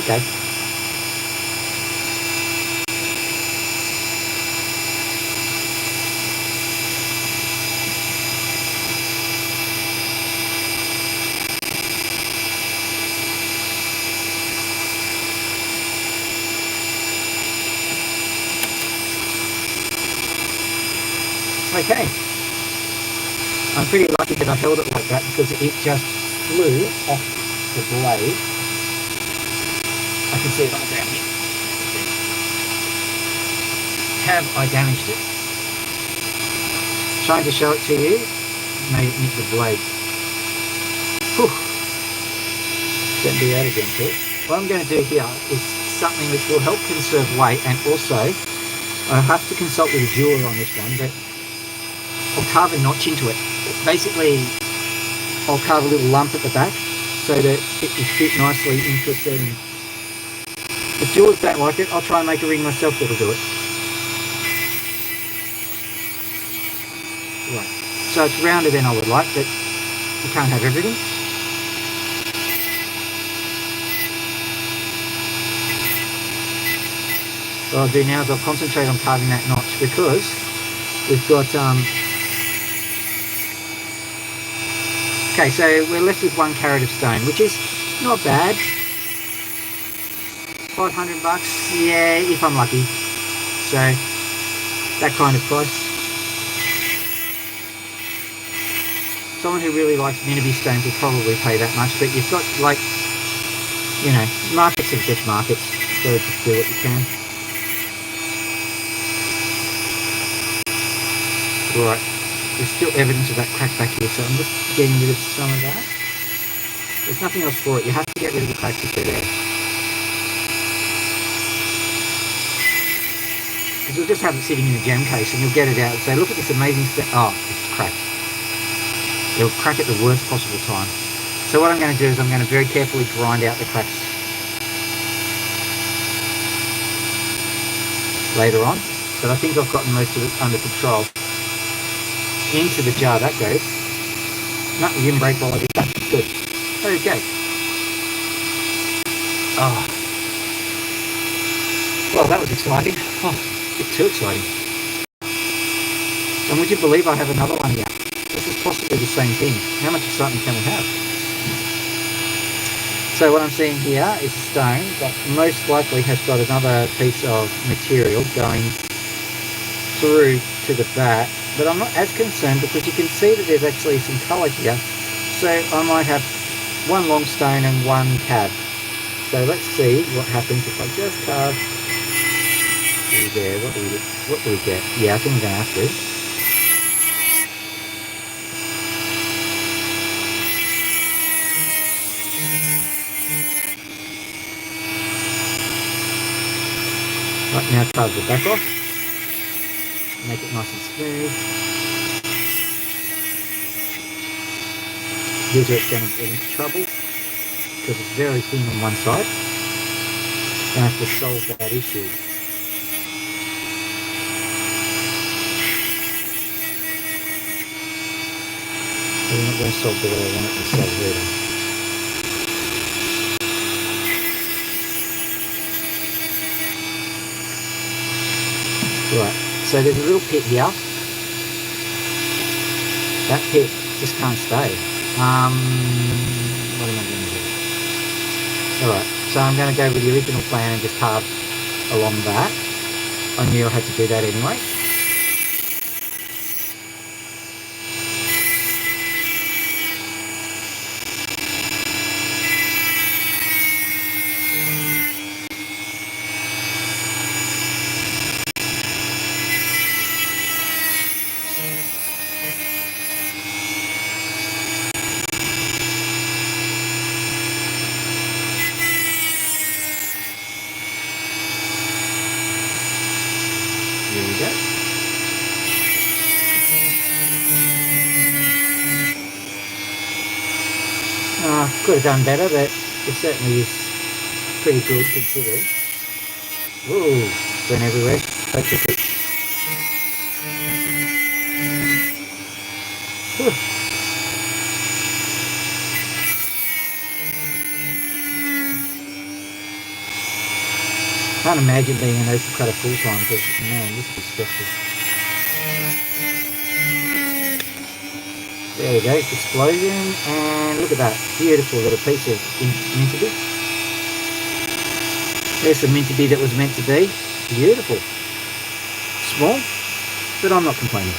Speaker 1: Okay. Okay. I'm pretty lucky that I held it like that because it just flew off the blade. I can see it on the ground here. Have I damaged it? Trying to show it to you, made it nick the blade. Whew. Don't do that again, please. What I'm going to do here is something which will help conserve weight, and also I have to consult with a jeweler on this one, but I'll carve a notch into it. Basically, I'll carve a little lump at the back so that it will fit nicely into a setting. If jewelers don't like it, I'll try and make a ring myself that'll do it. Right, so it's rounder than I would like, but you can't have everything. What I'll do now is I'll concentrate on carving that notch, because we've got okay, so we're left with 1 carat of stone, which is not bad. 500 bucks, yeah, if I'm lucky. So that kind of price. Someone who really likes Minibee stones will probably pay that much, but you've got, like, you know, markets are just markets, so just do what you can. Right, there's still evidence of that crack back here, so I'm just getting rid of some of that. There's nothing else for it, you have to get rid of the cracks if they're there. Because you'll just have it sitting in a gem case and you'll get it out and say, look at this amazing stuff. Oh, it's cracked. It'll crack at the worst possible time. So what I'm going to do is I'm going to very carefully grind out the cracks later on. But I think I've gotten most of it under control. Into the jar that goes. No, we didn't break while I did that. Good. Okay. Oh. Well, that was exciting. Oh, a bit too exciting. And would you believe I have another one here? This is possibly the same thing. How much excitement can we have? So what I'm seeing here is a stone that most likely has got another piece of material going through to the back. But I'm not as concerned because you can see that there's actually some colour here. So I might have 1 long stone and 1 cab. So let's see what happens if I just carve through there. What do we get? Yeah, I think we're going to have to. Right, now carve the back off. Make it nice and smooth. Here's where it's going to get into trouble because it's very thin on one side. Going to have to solve that issue. But we're not going to solve the way I want it to solve either. Right, so there's a little pit here. That pit just can't stay. What am I going to do? Alright, so I'm going to go with the original plan and just carve along that. I knew I had to do that anyway. Here we go. Could have done better, but it certainly is pretty good considering. Whoa, went everywhere. That's a bit. Can't imagine being an opal cutter full time because, man, this is stressful. There we go, explosion, and look at that beautiful little piece of Minty. There's the Minty that was meant to be. Beautiful. Small, but I'm not complaining.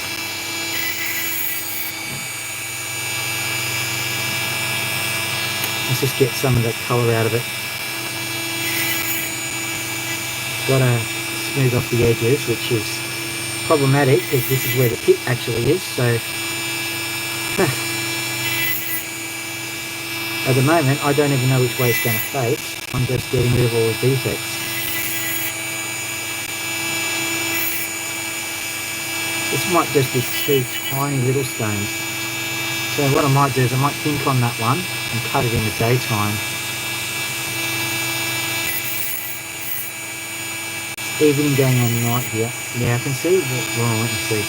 Speaker 1: Let's just get some of the colour out of it. Got to smooth off the edges, which is problematic because this is where the pit actually is. So at the moment, I don't even know which way it's going to face. I'm just getting rid of all the defects. This might just be 2 tiny little stones. So what I might do is I might think on that one and cut it in the daytime. Evening going on night here. Yeah, I can see. Well, let me see.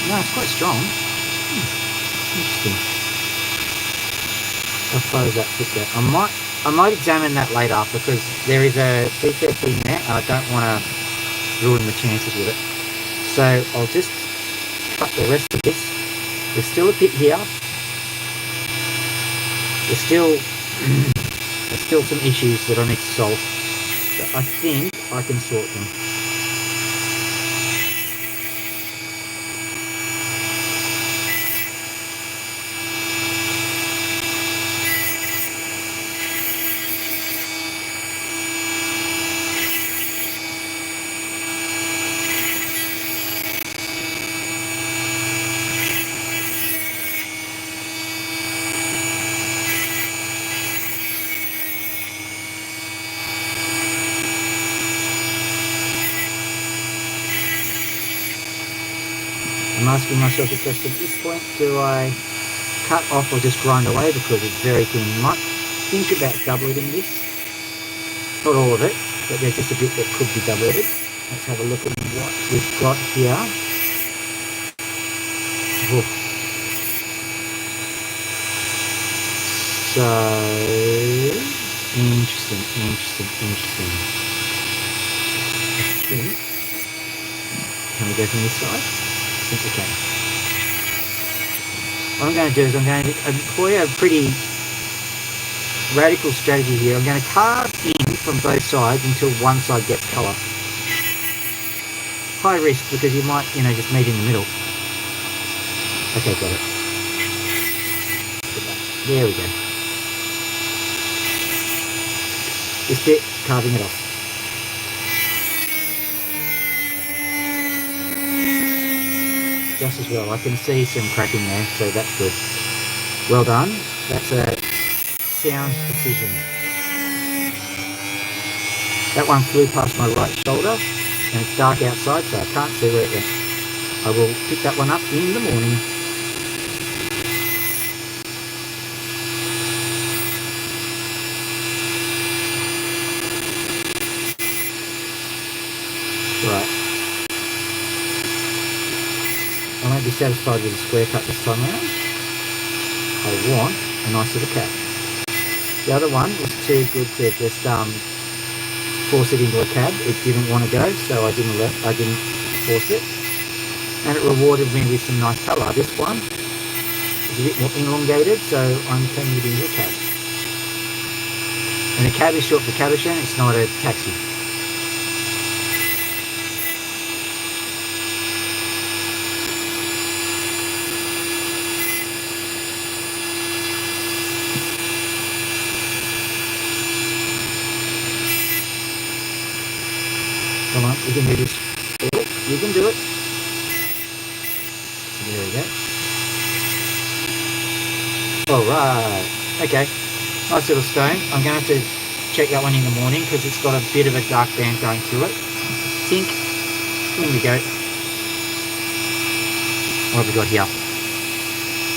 Speaker 1: No, it's quite strong. Interesting. How far does that fit there? I might examine that later because there is a defect in there. I don't want to ruin the chances with it. So I'll just cut the rest of this. There's still a pit here. There's still some issues that I need to solve. But I think I can sort them. I'm asking myself a question at this point, do I cut off or just grind away because it's very thin? You might think about doubleting this. Not all of it, but there's just a bit that could be doubleted. Let's have a look at what we've got here. Oof. So, interesting. Can we go from this side? I think we can. What I'm going to do is I'm going to employ a pretty radical strategy here. I'm going to carve in from both sides until one side gets colour. High risk because you might, just meet in the middle. Okay, got it. There we go. This bit, carving it off. Just as well. I can see some cracking there, so that's good. Well done. That's a sound precision. That one flew past my right shoulder, and it's dark outside, so I can't see where it went. I will pick that one up in the morning. Right. I won't be satisfied with a square cut this time around. I want a nice little cap. The other one was too good to just force it into a cab. It didn't want to go, so I didn't force it. And it rewarded me with some nice colour. This one is a bit more elongated, so I'm turning it into a cab. And a cab is short for cabochon, it's not a taxi. Come on, you can do this. You can do it. There we go. Alright. Okay. Nice little stone. I'm going to have to check that one in the morning because it's got a bit of a dark band going through it. I think. Here we go. What have we got here?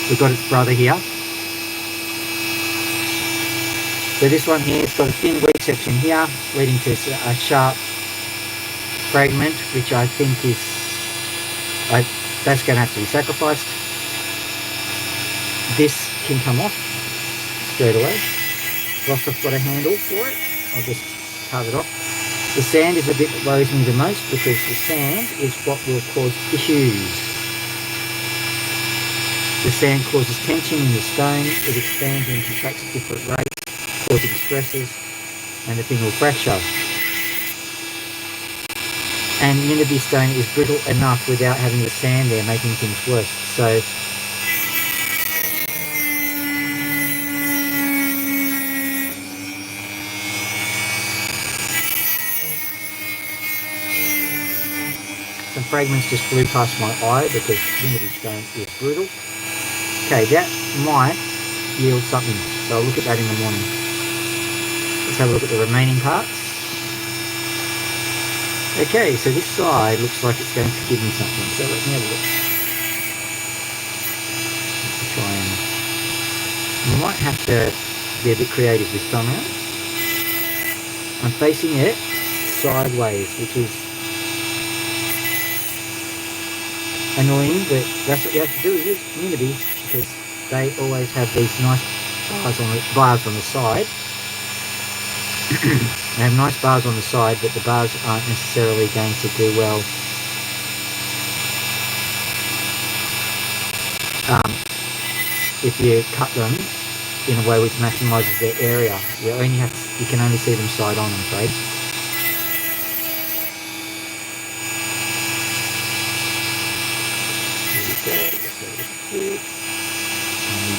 Speaker 1: We've got its brother here. So this one here, it's got a thin weak section here, leading to a sharp fragment, which I think is, that's going to have to be sacrificed. This can come off straight away. Whilst I've got a handle for it, I'll just carve it off. The sand is the bit that worries me the most because the sand is what will cause issues. The sand causes tension in the stone, it expands and contracts at different rates, causing stresses, and the thing will fracture. And Yinabi stone is brittle enough without having the sand there making things worse. So some fragments just flew past my eye because Unity stone is brittle. Okay, that might yield something, so I'll look at that in the morning. Let's have a look at the remaining parts. Okay, so this side looks like it's going to give me something, so let me have a look. Let's try and... I might have to be a bit creative this time around. I'm facing it sideways, which is annoying, but that's what you have to do with Unity, because they always have these nice bars on the side. They have nice bars on the side, but the bars aren't necessarily going to do well if you cut them in a way which maximises their area. You can only see them side on, I'm afraid.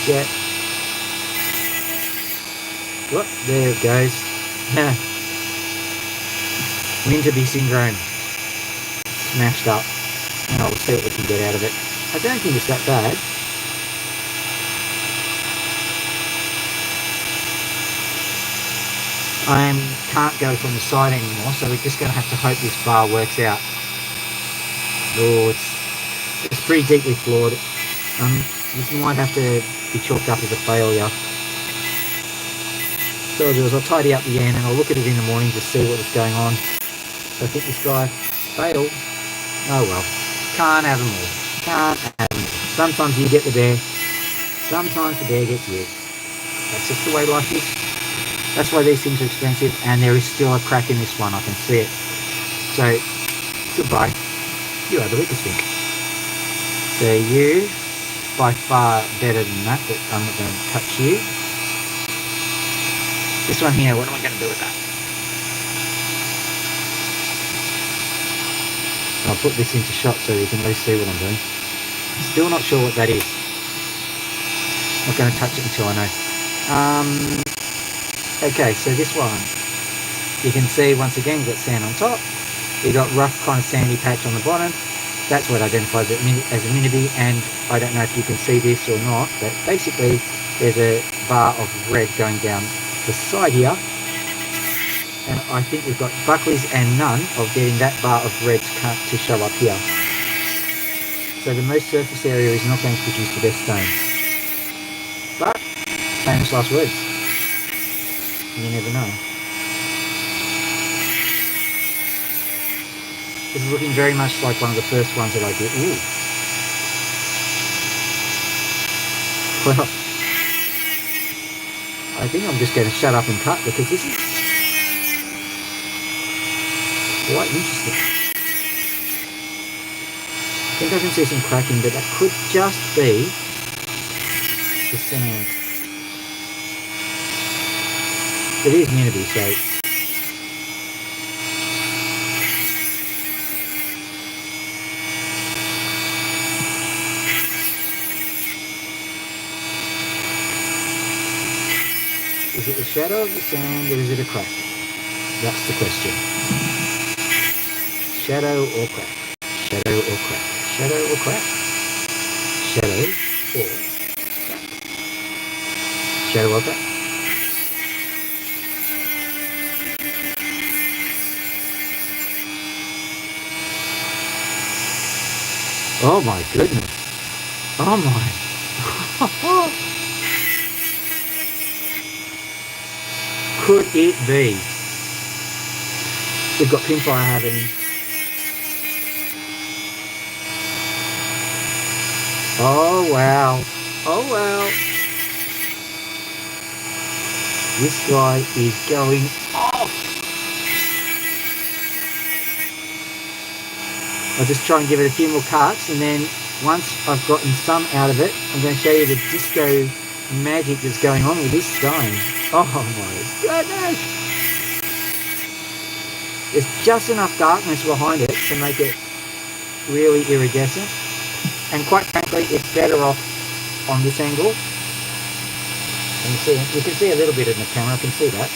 Speaker 1: Jet. Look, there it goes. Winterby syndrome. Smashed up. And I'll see what we can get out of it. I don't think it's that bad. I can't go from the side anymore, so we're just going to have to hope this bar works out. Oh, it's pretty deeply flawed. This might have to be chalked up as a failure. So I'll do is I'll tidy up the end and I'll look at it in the morning to see what is going on. So I think this guy failed. Oh well. Can't have them all. Can't have them. Sometimes you get the bear. Sometimes the bear gets you. That's just the way life is. That's why these things are expensive, and there is still a crack in this one. I can see it. So, goodbye. You are the weakest link. So you, by far better than that, but I'm not going to touch you. This one here, what am I going to do with that? I'll put this into shot so you can at least see what I'm doing. Still not sure what that is. Not going to touch it until I know. Okay, so this one, you can see once again you've got sand on top, you've got rough kind of sandy patch on the bottom. That's what identifies it as a mini-bee, and I don't know if you can see this or not, but basically there's a bar of red going down the side here, and I think we've got Buckley's and none of getting that bar of red to show up here. So the most surface area is not going to produce the best stone. But, famous last words. You never know. This is looking very much like one of the first ones that I did. Ooh. Well, I think I'm just going to shut up and cut because this is quite interesting. I think I can see some cracking, but that could just be the sand. It is Unity, so is it the shadow of the sand or is it a crack? That's the question. Shadow or crack? Shadow or crack? Shadow or crack? Shadow or crack? Shadow or crack? Oh my goodness. Oh my. Could it be? We've got pinfire happening. Oh wow. Oh wow. This guy is going off. I'll just try and give it a few more cuts, and then once I've gotten some out of it, I'm going to show you the disco magic that's going on with this stone. Oh my goodness! There's just enough darkness behind it to make it really iridescent, and quite frankly it's better off on this angle. And you can see a little bit in the camera, I can see that.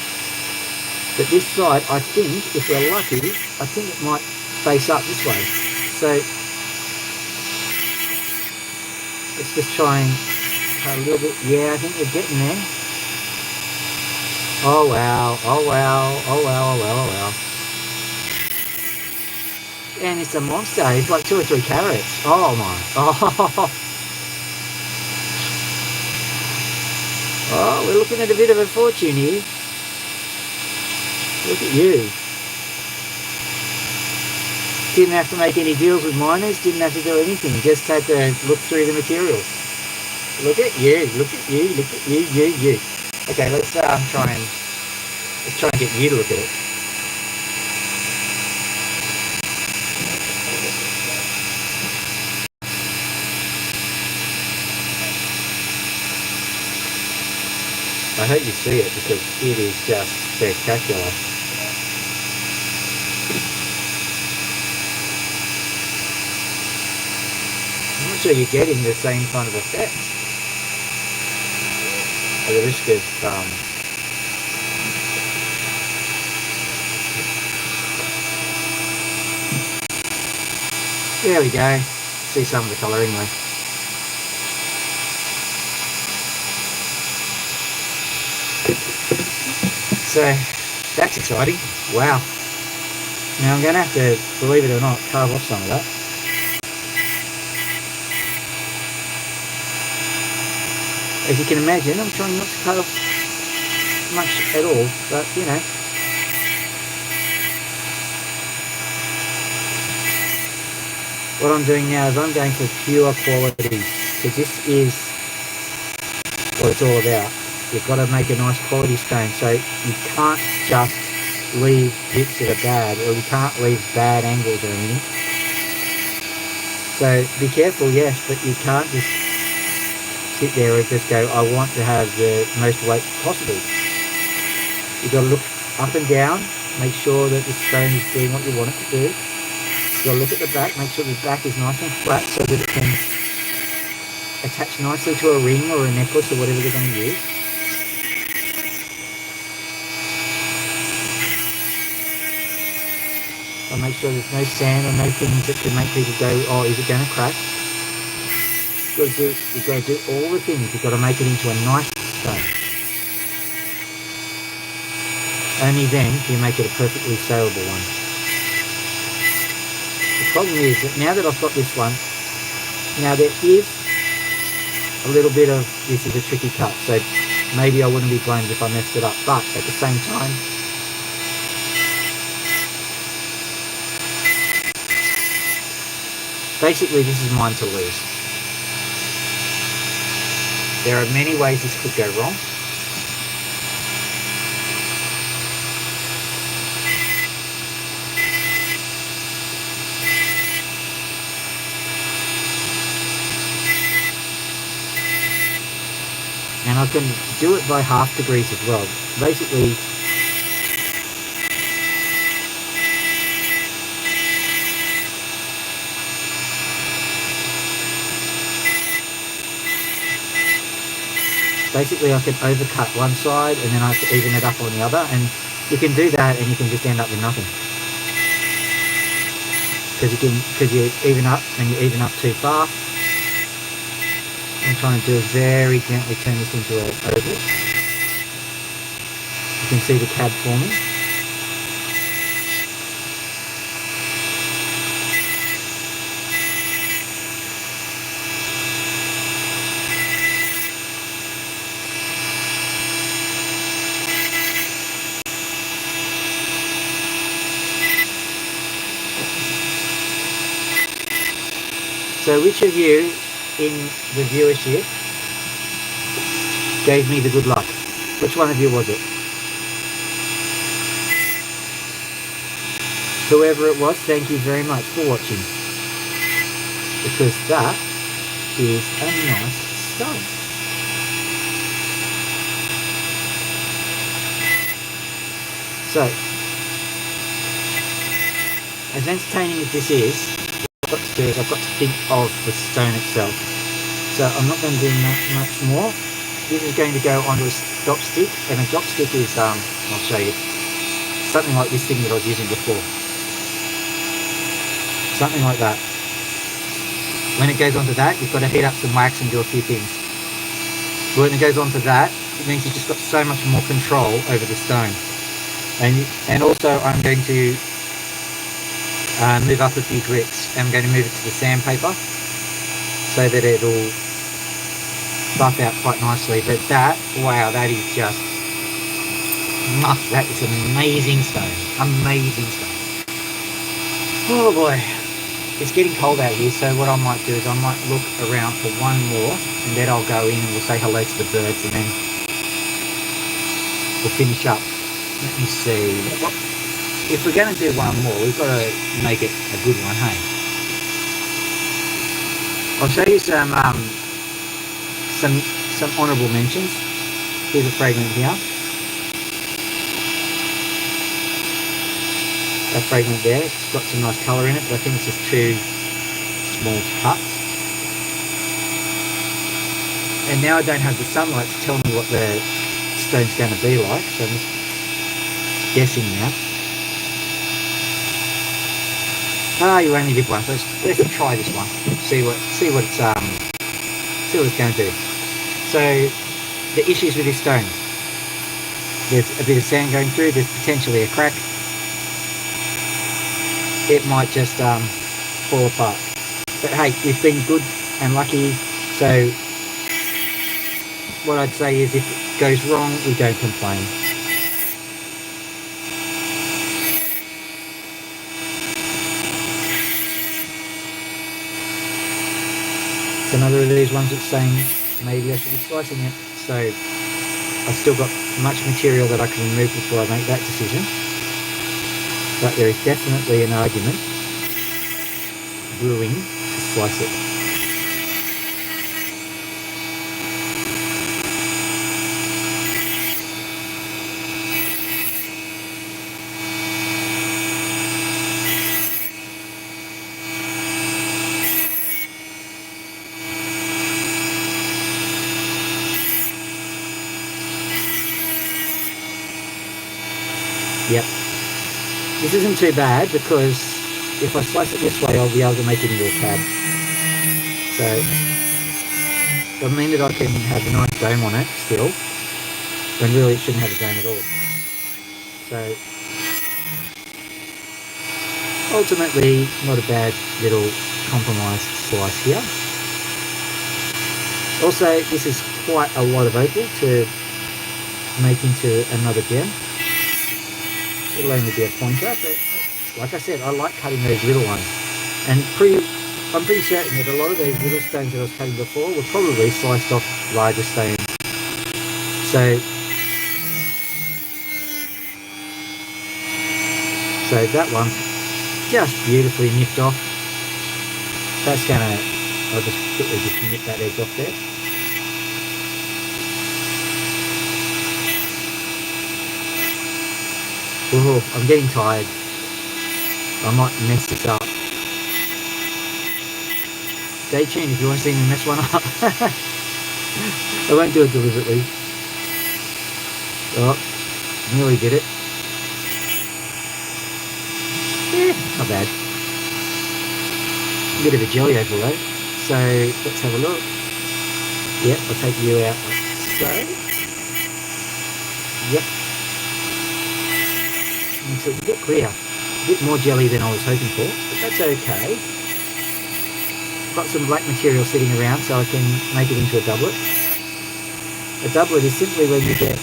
Speaker 1: But this side, I think, if we're lucky, I think it might face up this way. So let's just try and cut a little bit. Yeah, I think we're getting there. Oh wow, oh wow, oh wow, oh wow, oh wow. And it's a monster. It's like 2 or 3 carats. Oh my. Oh, oh, we're looking at a bit of a fortune here. Look at you. Didn't have to make any deals with miners, didn't have to do anything, just had to look through the materials. Look at you, look at you, look at you, you. Okay, let's try and get you to look at it. I hope you see it because it is just spectacular. I'm not sure you're getting the same kind of effect. At the risk of there we go. See some of the colour anyway. So that's exciting. Wow. Now I'm going to have to, believe it or not, carve off some of that. As you can imagine, I'm trying not to cut off much at all, but you know. What I'm doing now is I'm going for pure quality, because this is what it's all about. You've got to make a nice quality stone, so you can't just leave bits that are bad, or you can't leave bad angles or anything. So be careful, yes, but you can't just sit there and just go, I want to have the most weight possible. You've got to look up and down, make sure that the stone is doing what you want it to do. You've got to look at the back, make sure the back is nice and flat so that it can attach nicely to a ring or a necklace or whatever they're going to use. And make sure there's no sand or no things that can make people go, oh, is it going to crack? You've got to do all the things. You've got to make it into a nice stone. Only then can you make it a perfectly saleable one. The problem is that now that I've got this one, now there is a little bit of, this is a tricky cut, so maybe I wouldn't be blamed if I messed it up, but at the same time, basically this is mine to lose. There are many ways this could go wrong. And I can do it by half degrees as well. Basically, I can overcut one side and then I have to even it up on the other, and you can do that and you can just end up with nothing. Because you even up and you even up too far. I'm trying to do very gently turn this into an oval. You can see the cab forming. So which of you in the viewership gave me the good luck? Which one of you was it? Whoever it was, thank you very much for watching. Because that is a nice stone. So, as entertaining as this is, what I've got to do is I've got to think of the stone itself. So I'm not going to do much more. This is going to go onto a drop stick, and a drop stick is, I'll show you, something like this thing that I was using before. something like that. When it goes onto that, you've got to heat up some wax and do a few things. When it goes onto that, it means you've just got so much more control over the stone. And also I'm going to move up a few grits. I'm going to move it to the sandpaper so that it'll buff out quite nicely. But that, wow, that is just, that is amazing stone. Amazing stone. Oh boy. It's getting cold out here, so what I might do is I might look around for one more, and then I'll go in and we'll say hello to the birds, and then we'll finish up. Let me see. If we're going to do one more, we've got to make it a good one, hey? I'll show you some honourable mentions. Here's a fragment here. That fragment there, it's got some nice colour in it, but I think it's just too small to cut. And now I don't have the sunlight to tell me what the stone's going to be like, so I'm just guessing now. You only did one, so let's try this one. See what it's going to do. So the issues with this stone: there's a bit of sand going through. There's potentially a crack. It might just fall apart. But hey, we've been good and lucky, so what I'd say is if it goes wrong, we don't complain. It's another of these ones that's saying maybe I should be slicing it, so I've still got much material that I can remove before I make that decision. But there is definitely an argument brewing to slice it. Yep. This isn't too bad because if I slice it this way, I'll be able to make it into a tab. So it'll mean that I can have a nice dome on it still, when really it shouldn't have a dome at all. So ultimately, not a bad little compromised slice here. Also, this is quite a lot of opal to make into another gem. It'll only be a pointer, but like I said, I like cutting those little ones. And I'm pretty certain that a lot of these little stones that I was cutting before were probably sliced off larger stones. So that one's just beautifully nipped off. I'll just quickly nip that edge off there. Ooh, I'm getting tired. I might mess this up. Stay tuned if you want to see me mess one up. I won't do it deliberately. Oh, nearly did it. Not bad. A bit of a jelly opal though. So let's have a look. Yep, I'll take you out like so. Yep. So it's a bit clear. A bit more jelly than I was hoping for, but that's okay. Got some black material sitting around so I can make it into a doublet. A doublet is simply when you get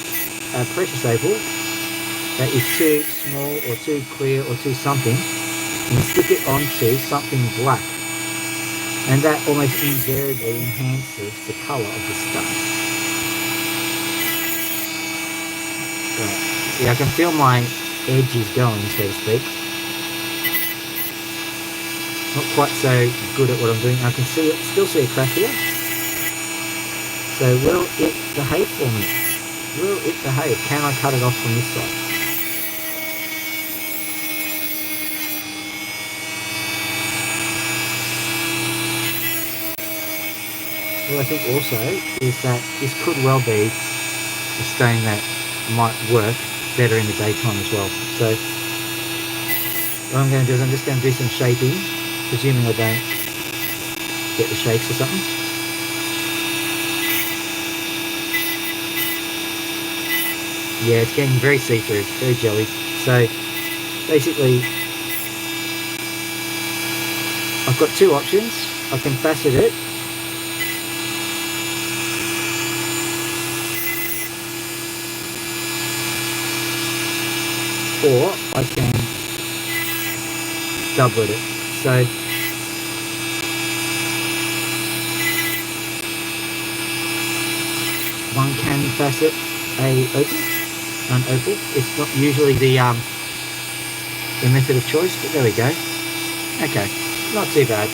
Speaker 1: a precious opal that is too small or too clear or too something, and you stick it onto something black, and that almost invariably enhances the colour of the stone. Right. See, I can feel my edges going, so to speak. Not quite so good at what I'm doing. I can still see a crack here. So will it behave for me? Will it behave? Can I cut it off from this side? What I think also is that this could well be a stone that might work better in the daytime as well. So what I'm going to do is I'm just going to do some shaping presuming I don't get the shakes or something. Yeah, it's getting very see-through, very jelly. So basically, I've got two options. I can facet it, or I can doublet it. So one can facet an opal. It's not usually the method of choice, but there we go. Okay, not too bad.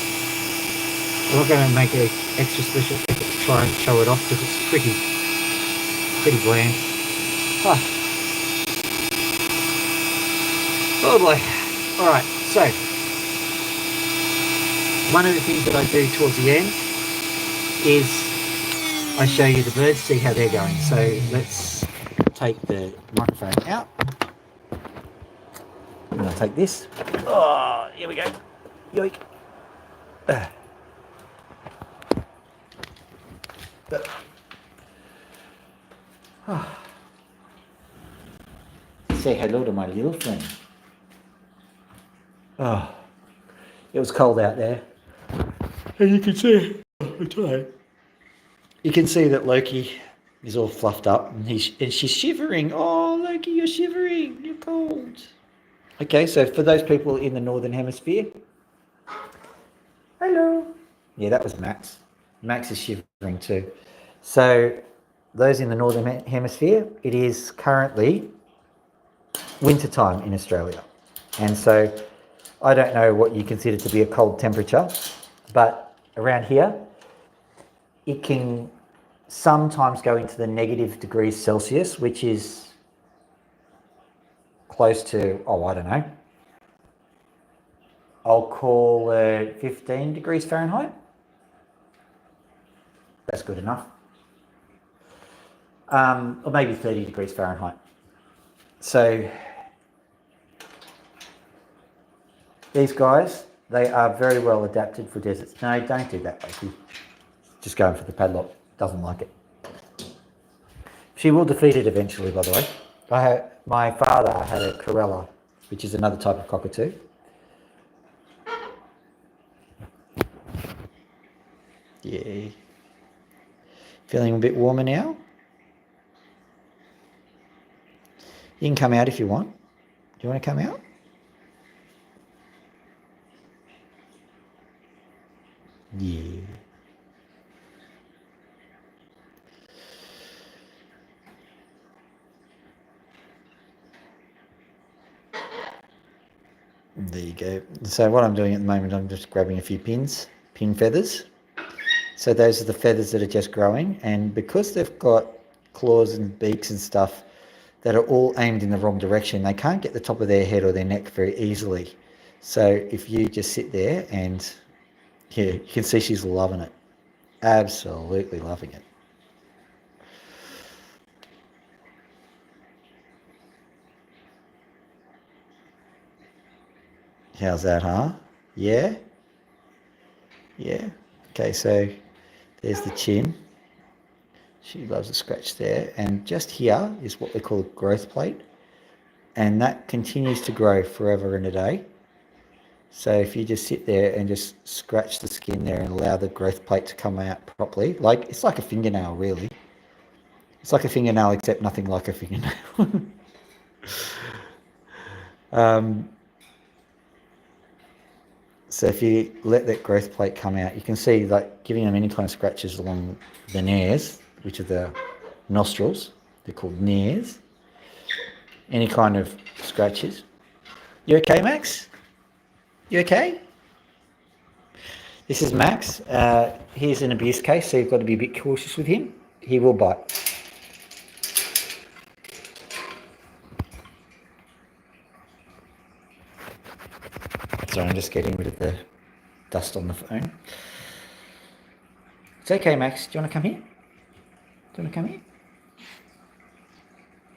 Speaker 1: I'm not going to make an extra special effort to try and show it off because it's pretty bland. Ah. Oh boy. Alright, so one of the things that I do towards the end is I show you the birds, see how they're going. So let's take the microphone out. I'm going to take this. Oh, here we go. Yoink. Say hello to my little friend. Oh, it was cold out there. And you can see, you can see that Loki is all fluffed up and she's shivering. Oh, Loki, you're shivering. You're cold. Okay, so for those people in the Northern Hemisphere, hello. Yeah, that was Max. Max is shivering too. So those in the Northern Hemisphere, it is currently wintertime in Australia. And so I don't know what you consider to be a cold temperature, but around here, it can sometimes go into the negative degrees Celsius, which is close to, I don't know, I'll call it 15 degrees Fahrenheit. That's good enough. Or maybe 30 degrees Fahrenheit. So these guys, they are very well adapted for deserts. No, don't do that, Loki. Just going for the padlock. Doesn't like it. She will defeat it eventually, by the way. My father had a Corella, which is another type of cockatoo. Yeah. Feeling a bit warmer now? You can come out if you want. Do you want to come out? Yeah. There you go. So what I'm doing at the moment, I'm just grabbing a few pin feathers. So those are the feathers that are just growing, and because they've got claws and beaks and stuff that are all aimed in the wrong direction, they can't get the top of their head or their neck very easily. So if you just sit there and, yeah, you can see she's loving it. Absolutely loving it. How's that, huh? Yeah? Yeah. Okay, so there's the chin. She loves a scratch there. And just here is what we call a growth plate. And that continues to grow forever and a day. So if you just sit there and just scratch the skin there and allow the growth plate to come out properly, like it's like a fingernail, really. It's like a fingernail, except nothing like a fingernail. So if you let that growth plate come out, you can see, like, giving them any kind of scratches along the nares, which are the nostrils, they're called nares. Any kind of scratches. You okay, Max? You okay? This is Max. He's an abuse case, so you've got to be a bit cautious with him. He will bite. Sorry, I'm just getting rid of the dust on the phone. It's okay, Max. Do you want to come here? Do you want to come here?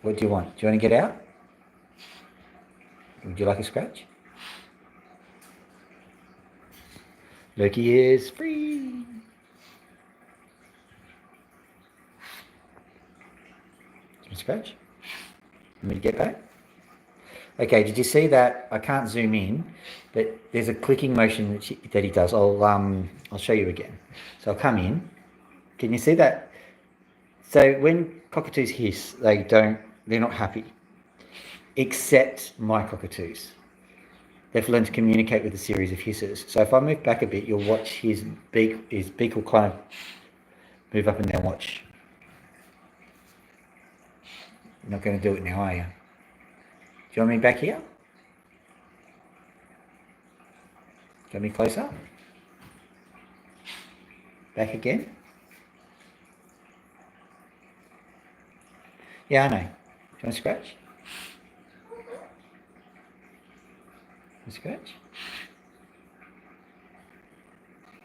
Speaker 1: What do you want? Do you want to get out? Would you like a scratch? Loki is free. Scratch. Let me get back. Okay, did you see that? I can't zoom in, but there's a clicking motion that he does. I'll show you again. So I'll come in. Can you see that? So when cockatoos hiss, they're not happy. Except my cockatoos. They've learned to communicate with a series of hisses. So if I move back a bit, you'll watch his beak will kind of move up and down. Watch. You're not going to do it now, are you? Do you want me back here? Get me closer. Back again. Yeah, I know. Do you want to scratch? Scratch.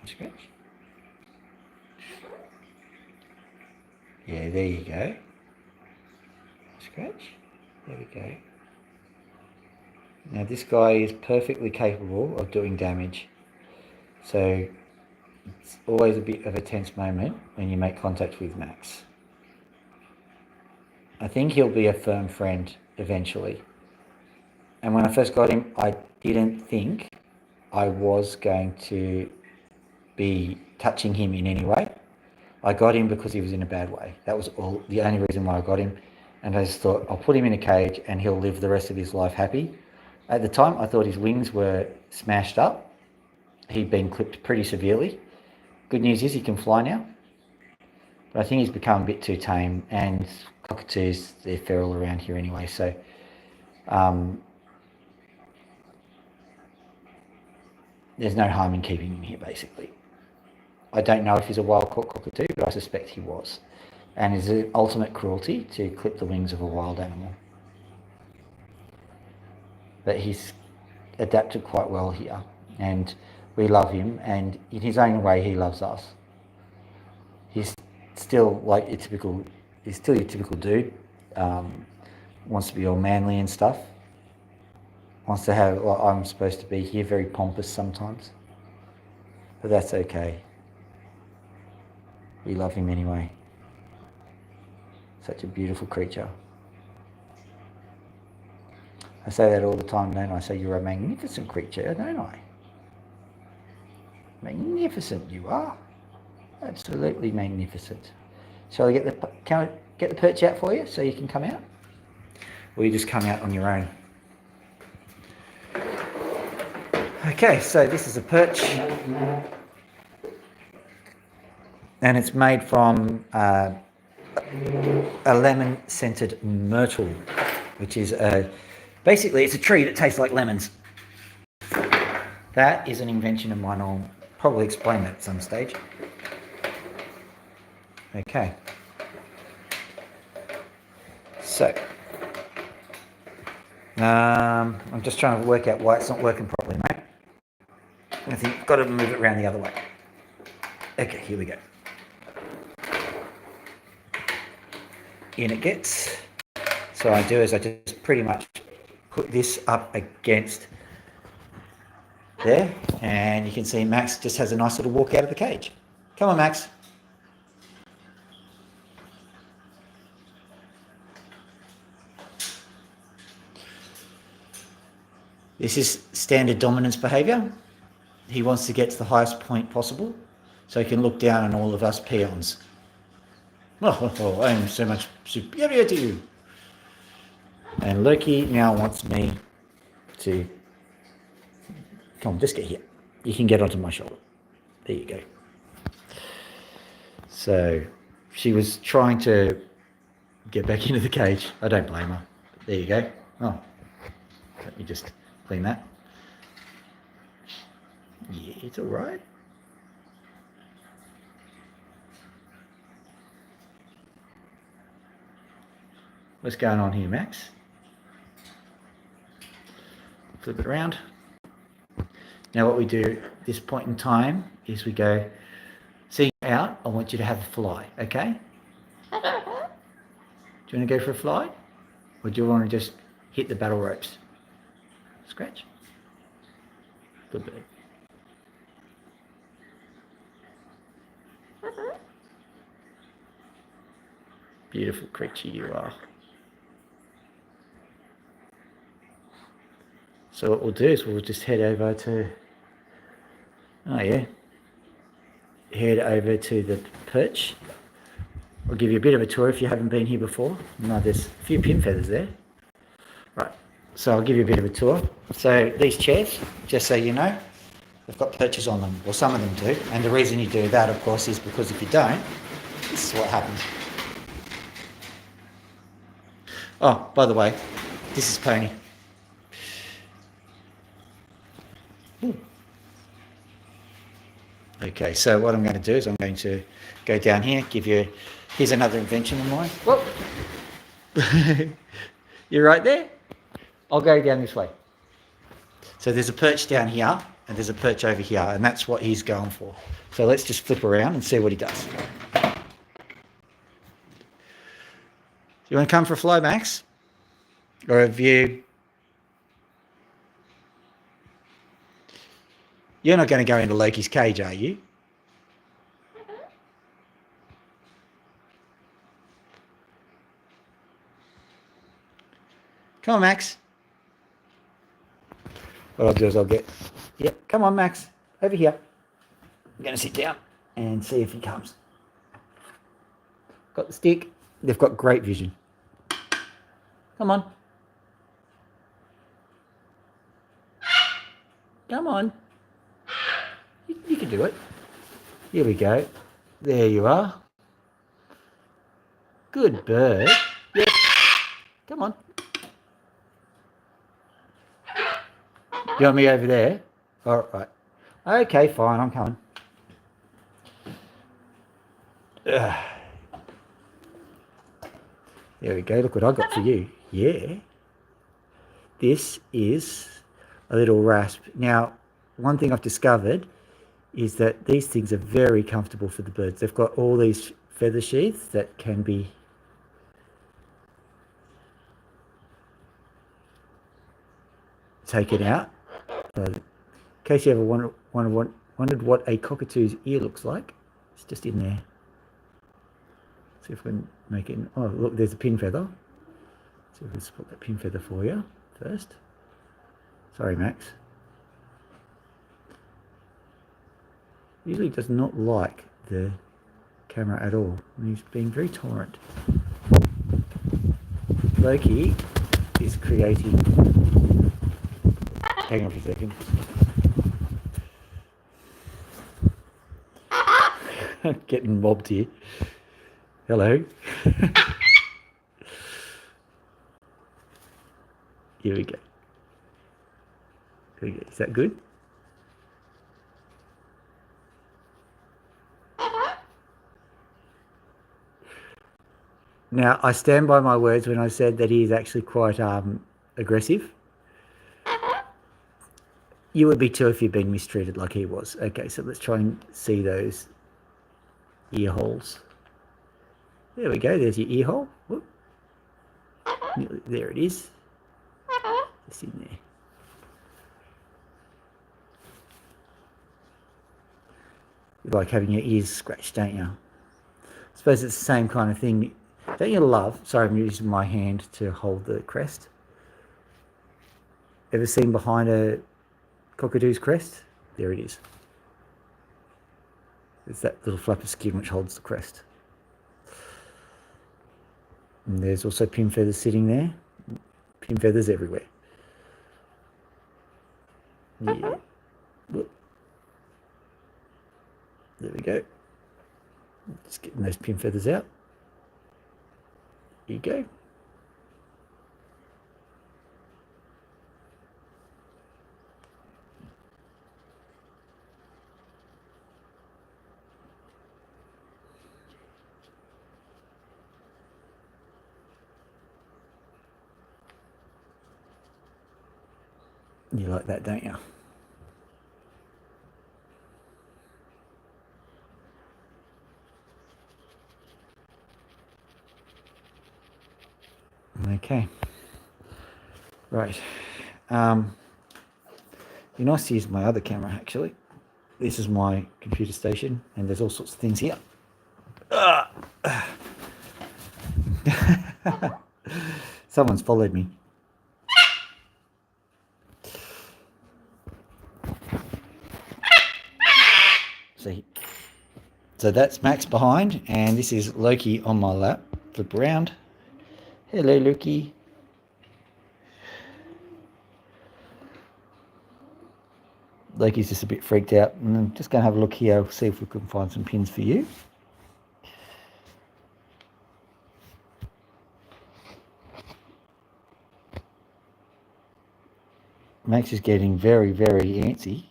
Speaker 1: Scratch. Yeah, there you go. Scratch. There we go. Now this guy is perfectly capable of doing damage. So it's always a bit of a tense moment when you make contact with Max. I think he'll be a firm friend eventually. And when I first got him, I didn't think I was going to be touching him in any way. I got him because he was in a bad way. That was the only reason why I got him. And I just thought, I'll put him in a cage and he'll live the rest of his life happy. At the time, I thought his wings were smashed up. He'd been clipped pretty severely. Good news is he can fly now. But I think he's become a bit too tame, and cockatoos, they're feral around here anyway. So there's no harm in keeping him here, basically. I don't know if he's a wild-caught cockatoo, but I suspect he was. And it's the ultimate cruelty to clip the wings of a wild animal. But he's adapted quite well here, and we love him, and in his own way he loves us. He's still like he's still your typical dude. Wants to be all manly and stuff. Wants to have what I'm supposed to be here, very pompous sometimes. But that's okay. We love him anyway. Such a beautiful creature. I say that all the time, don't I? I say you're a magnificent creature, don't I? Magnificent you are. Absolutely magnificent. Shall I get the perch out for you so you can come out? Or you just come out on your own? Okay, so this is a perch. And it's made from a lemon-scented myrtle, which is basically it's a tree that tastes like lemons. That is an invention of mine. I'll probably explain that at some stage. Okay. So, I'm just trying to work out why it's not working properly, mate. I think I've got to move it around the other way. Okay, here we go. In it gets. So what I do is I just pretty much put this up against there, and you can see Max just has a nice little walk out of the cage. Come on, Max. This is standard dominance behaviour. He wants to get to the highest point possible so he can look down on all of us peons. Oh, I am so much superior to you. And Loki now wants me to... Come on, just get here. You can get onto my shoulder. There you go. So she was trying to get back into the cage. I don't blame her. There you go. Oh, let me just clean that. Yeah, it's all right. What's going on here, Max? Flip it around. Now what we do at this point in time is we go, see out, I want you to have a fly, okay? Do you want to go for a fly? Or do you want to just hit the battle ropes? Scratch. Good bit. Beautiful creature you are. So what we'll do is we'll just head over to, head over to the perch. I'll give you a bit of a tour if you haven't been here before. No, there's a few pin feathers there. Right, so I'll give you a bit of a tour. So these chairs, just so you know, they've got perches on them, or some of them do. And the reason you do that, of course, is because if you don't, this is what happens. Oh, by the way, this is Pony. Ooh. Okay, so what I'm going to do is I'm going to go down here, here's another invention of mine. Whoa! You're right there? I'll go down this way. So there's a perch down here, and there's a perch over here, and that's what he's going for. So let's just flip around and see what he does. You want to come for a fly, Max? Or have you... You're not going to go into Loki's cage, are you? Come on, Max. What I'll do is Yep, come on, Max. Over here. I'm going to sit down and see if he comes. Got the stick. They've got great vision. Come on. Come on. You can do it. Here we go. There you are. Good bird. Yep. Come on. You want me over there? All right. Okay, fine. I'm coming. There we go. Look what I got for you. Yeah. This is a little rasp. Now, one thing I've discovered is that these things are very comfortable for the birds. They've got all these feather sheaths that can be taken out. In case you ever wondered what a cockatoo's ear looks like, it's just in there. See if we can make it. Oh, look, there's a pin feather. See if we can spot that pin feather for you first. Sorry, Max. Usually does not like the camera at all. He's being very tolerant. Loki is creating... Hang on for a second. Getting mobbed here. Hello. Here we go. Is that good? Now, I stand by my words when I said that he is actually quite aggressive. You would be too if you'd been mistreated like he was. Okay, so let's try and see those ear holes. There we go, there's your ear hole. Whoop. There it is. It's in there. You like having your ears scratched, don't you? I suppose it's the same kind of thing. Don't you love... Sorry, I'm using my hand to hold the crest. Ever seen behind a cockatoo's crest? There it is. It's that little flap of skin which holds the crest. And there's also pin feathers sitting there. Pin feathers everywhere. Yeah. Whoop. There we go. Just getting those pin feathers out. Here you go. You like that, don't you? Okay. Right. Be nice to use my other camera, actually. This is my computer station, and there's all sorts of things here. Someone's followed me. See, so that's Max behind, and this is Loki on my lap. Flip around. Hello, Loki. Loki's just a bit freaked out. And I'm just going to have a look here, see if we can find some pins for you. Max is getting very, very antsy. You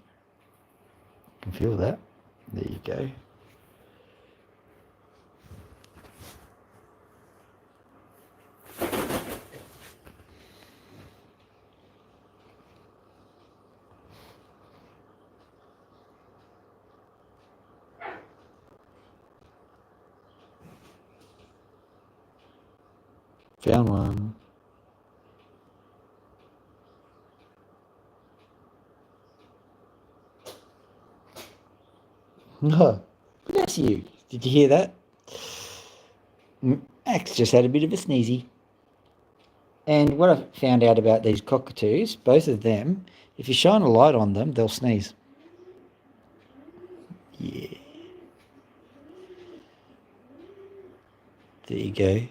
Speaker 1: can feel that. There you go. Found one. Oh, bless you. Did you hear that? Max just had a bit of a sneezy. And what I've found out about these cockatoos, both of them, if you shine a light on them, they'll sneeze. Yeah. There you go.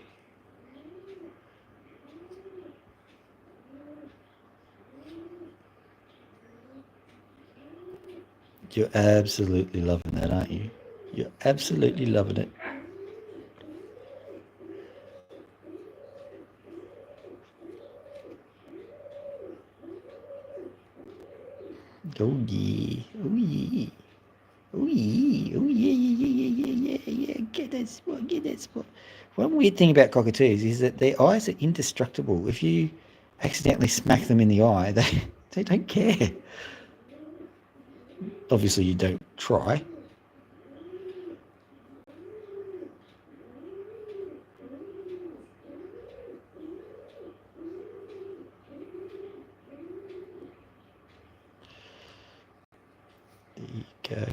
Speaker 1: You're absolutely loving that, aren't you? You're absolutely loving it. Oh yeah, oh yeah, oh yeah, oh yeah, yeah. Get that spot, get that spot. One weird thing about cockatoos is that their eyes are indestructible. If you accidentally smack them in the eye, they don't care. Obviously, you don't try. There you go.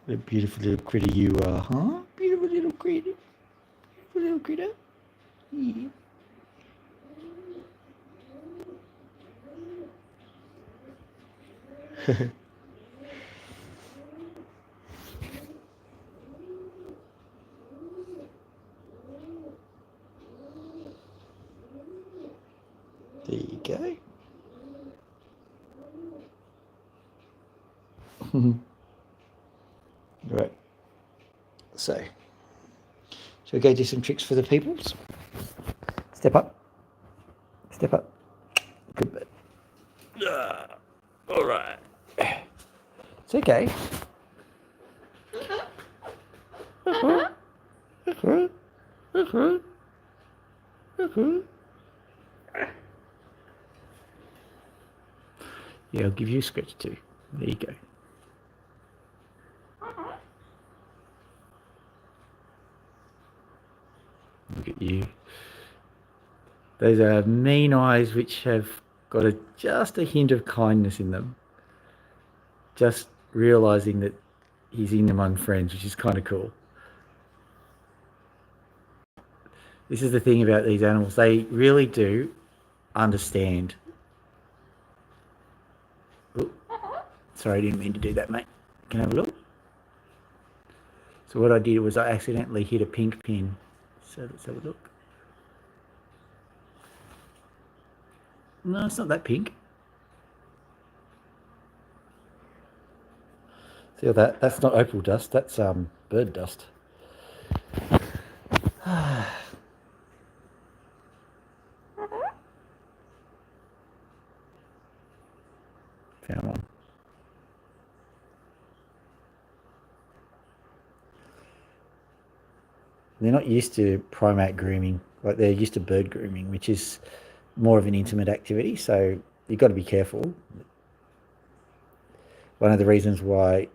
Speaker 1: What a beautiful little critter you are, huh? Beautiful little critter. Beautiful little critter. Yeah. There you go. Right. So, shall we go do some tricks for the peoples? Step up. Step up. Good bit. All right. It's okay. Yeah, I'll give you a scratch too. There you go. Look at you. Those are mean eyes which have got just a hint of kindness in them. Just realizing that he's in among friends, which is kind of cool. This is the thing about these animals. They really do understand. Ooh. Sorry, I didn't mean to do that, mate. Can I have a look? So what I did was I accidentally hit a pink pin. So let's have a look. No, it's not that pink. See all that? That's not opal dust. That's bird dust. Found one. They're not used to primate grooming. Like they're used to bird grooming, which is more of an intimate activity. So you've got to be careful. One of the reasons why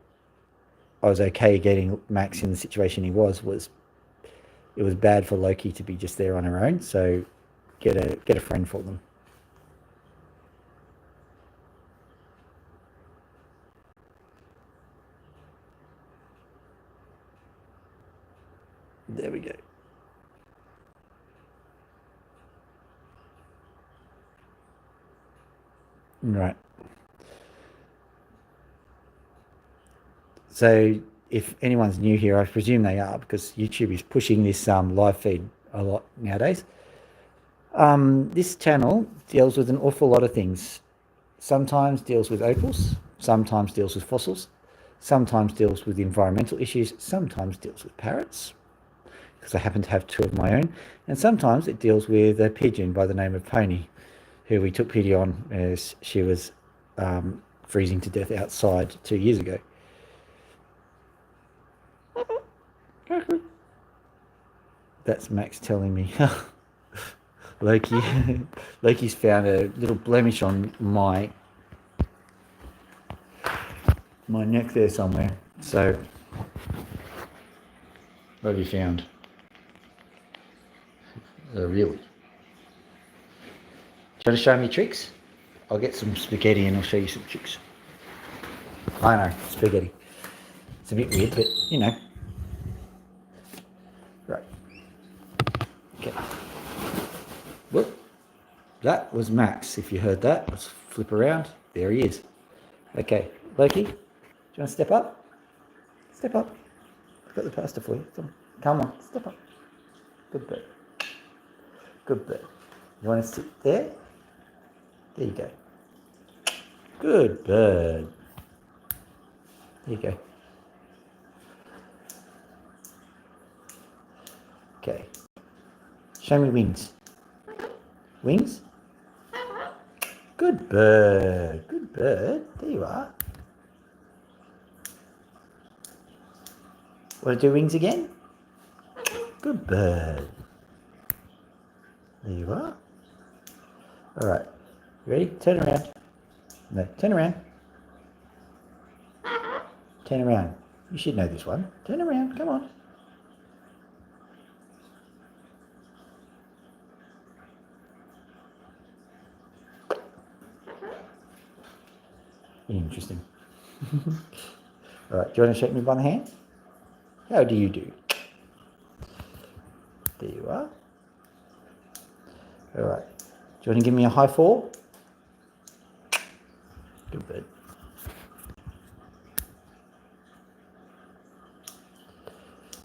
Speaker 1: I was okay getting Max in the situation he was it was bad for Loki to be just there on her own. So get a friend for them. Right. So if anyone's new here, I presume they are because YouTube is pushing this live feed a lot nowadays. This channel deals with an awful lot of things. Sometimes deals with opals, sometimes deals with fossils, sometimes deals with environmental issues, sometimes deals with parrots, because I happen to have two of my own, and sometimes it deals with a pigeon by the name of Pony, who we took pity on as she was freezing to death outside 2 years ago. That's Max telling me. Loki, Loki's found a little blemish on my neck there somewhere. So, what have you found? Really? Do you want to show me tricks? I'll get some spaghetti and I'll show you some tricks. I know, spaghetti. It's a bit weird, but you know. Right. Okay. Whoop. That was Max. If you heard that, let's flip around. There he is. Okay, Loki, do you want to step up? Step up. I've got the pasta for you. Come on, step up. Good bird. Good bird. You want to sit there? There you go. Good bird. There you go. Okay. Show me wings. Wings? Good bird. Good bird. There you are. Want to do wings again? Good bird. There you are. All right. Ready? Turn around. No, turn around. Turn around. You should know this one. Turn around. Come on. Interesting. All right. Do you want to shake me by the hand? How do you do? There you are. All right. Do you want to give me a high four? Good bird.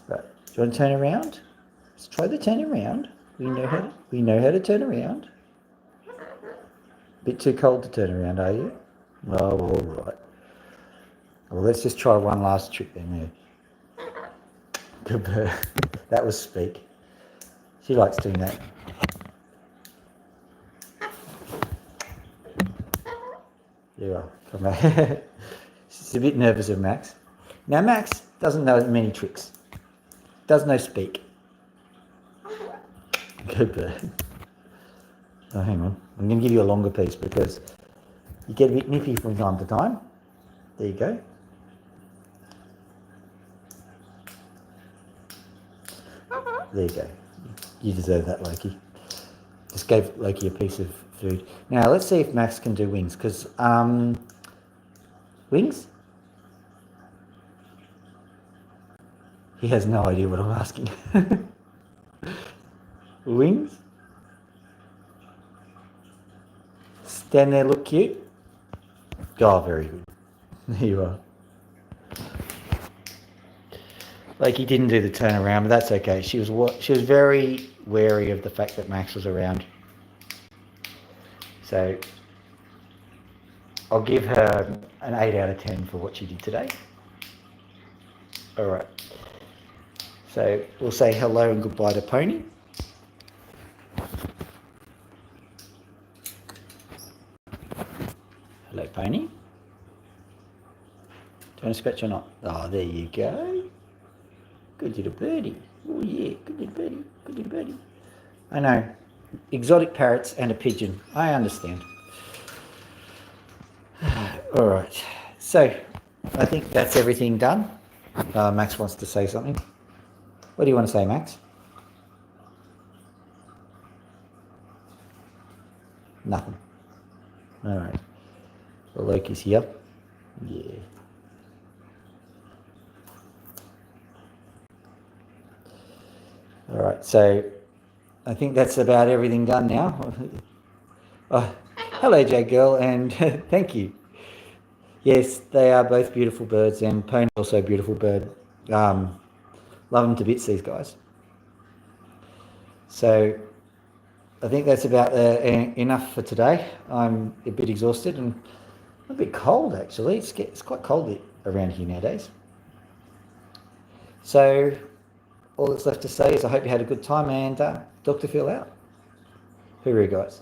Speaker 1: Right. Do you want to turn around? Let's try the turn around. We know how to turn around. Bit too cold to turn around, are you? Oh, all right. Well, let's just try one last trick then. There. Good bird. That was Speak. She likes doing that. There you are. Come back. She's a bit nervous of Max. Now, Max doesn't know many tricks. Does no Speak. Good bird. Oh, hang on. I'm going to give you a longer piece because you get a bit nippy from time to time. There you go. There you go. You deserve that, Loki. Just gave Loki a piece of food. Now, let's see if Max can do wings, because, wings? He has no idea what I'm asking. Wings? Stand there, look cute. Oh, very good. There you are. Like, he didn't do the turnaround, but that's okay. She was very wary of the fact that Max was around. So I'll give her an 8 out of 10 for what she did today. All right. So we'll say hello and goodbye to Pony. Hello, Pony. Do you want to scratch or not? Oh, there you go. Good little birdie. Oh, yeah. Good little birdie. Good little birdie. I know. Exotic parrots and a pigeon. I understand. All right. So I think that's everything done. Max wants to say something. What do you want to say, Max? Nothing. All right. Well, Loki's here. Yeah. All right. So I think that's about everything done now. Oh, Hello, Jade Girl, and thank you. Yes, they are both beautiful birds, and Pony's also a beautiful bird. Um, love them to bits, these guys. So I think that's about enough for today. I'm a bit exhausted and a bit cold, actually. It's quite cold around here nowadays. So all that's left to say is I hope you had a good time, and Dr. Phil out. Hooroo, guys.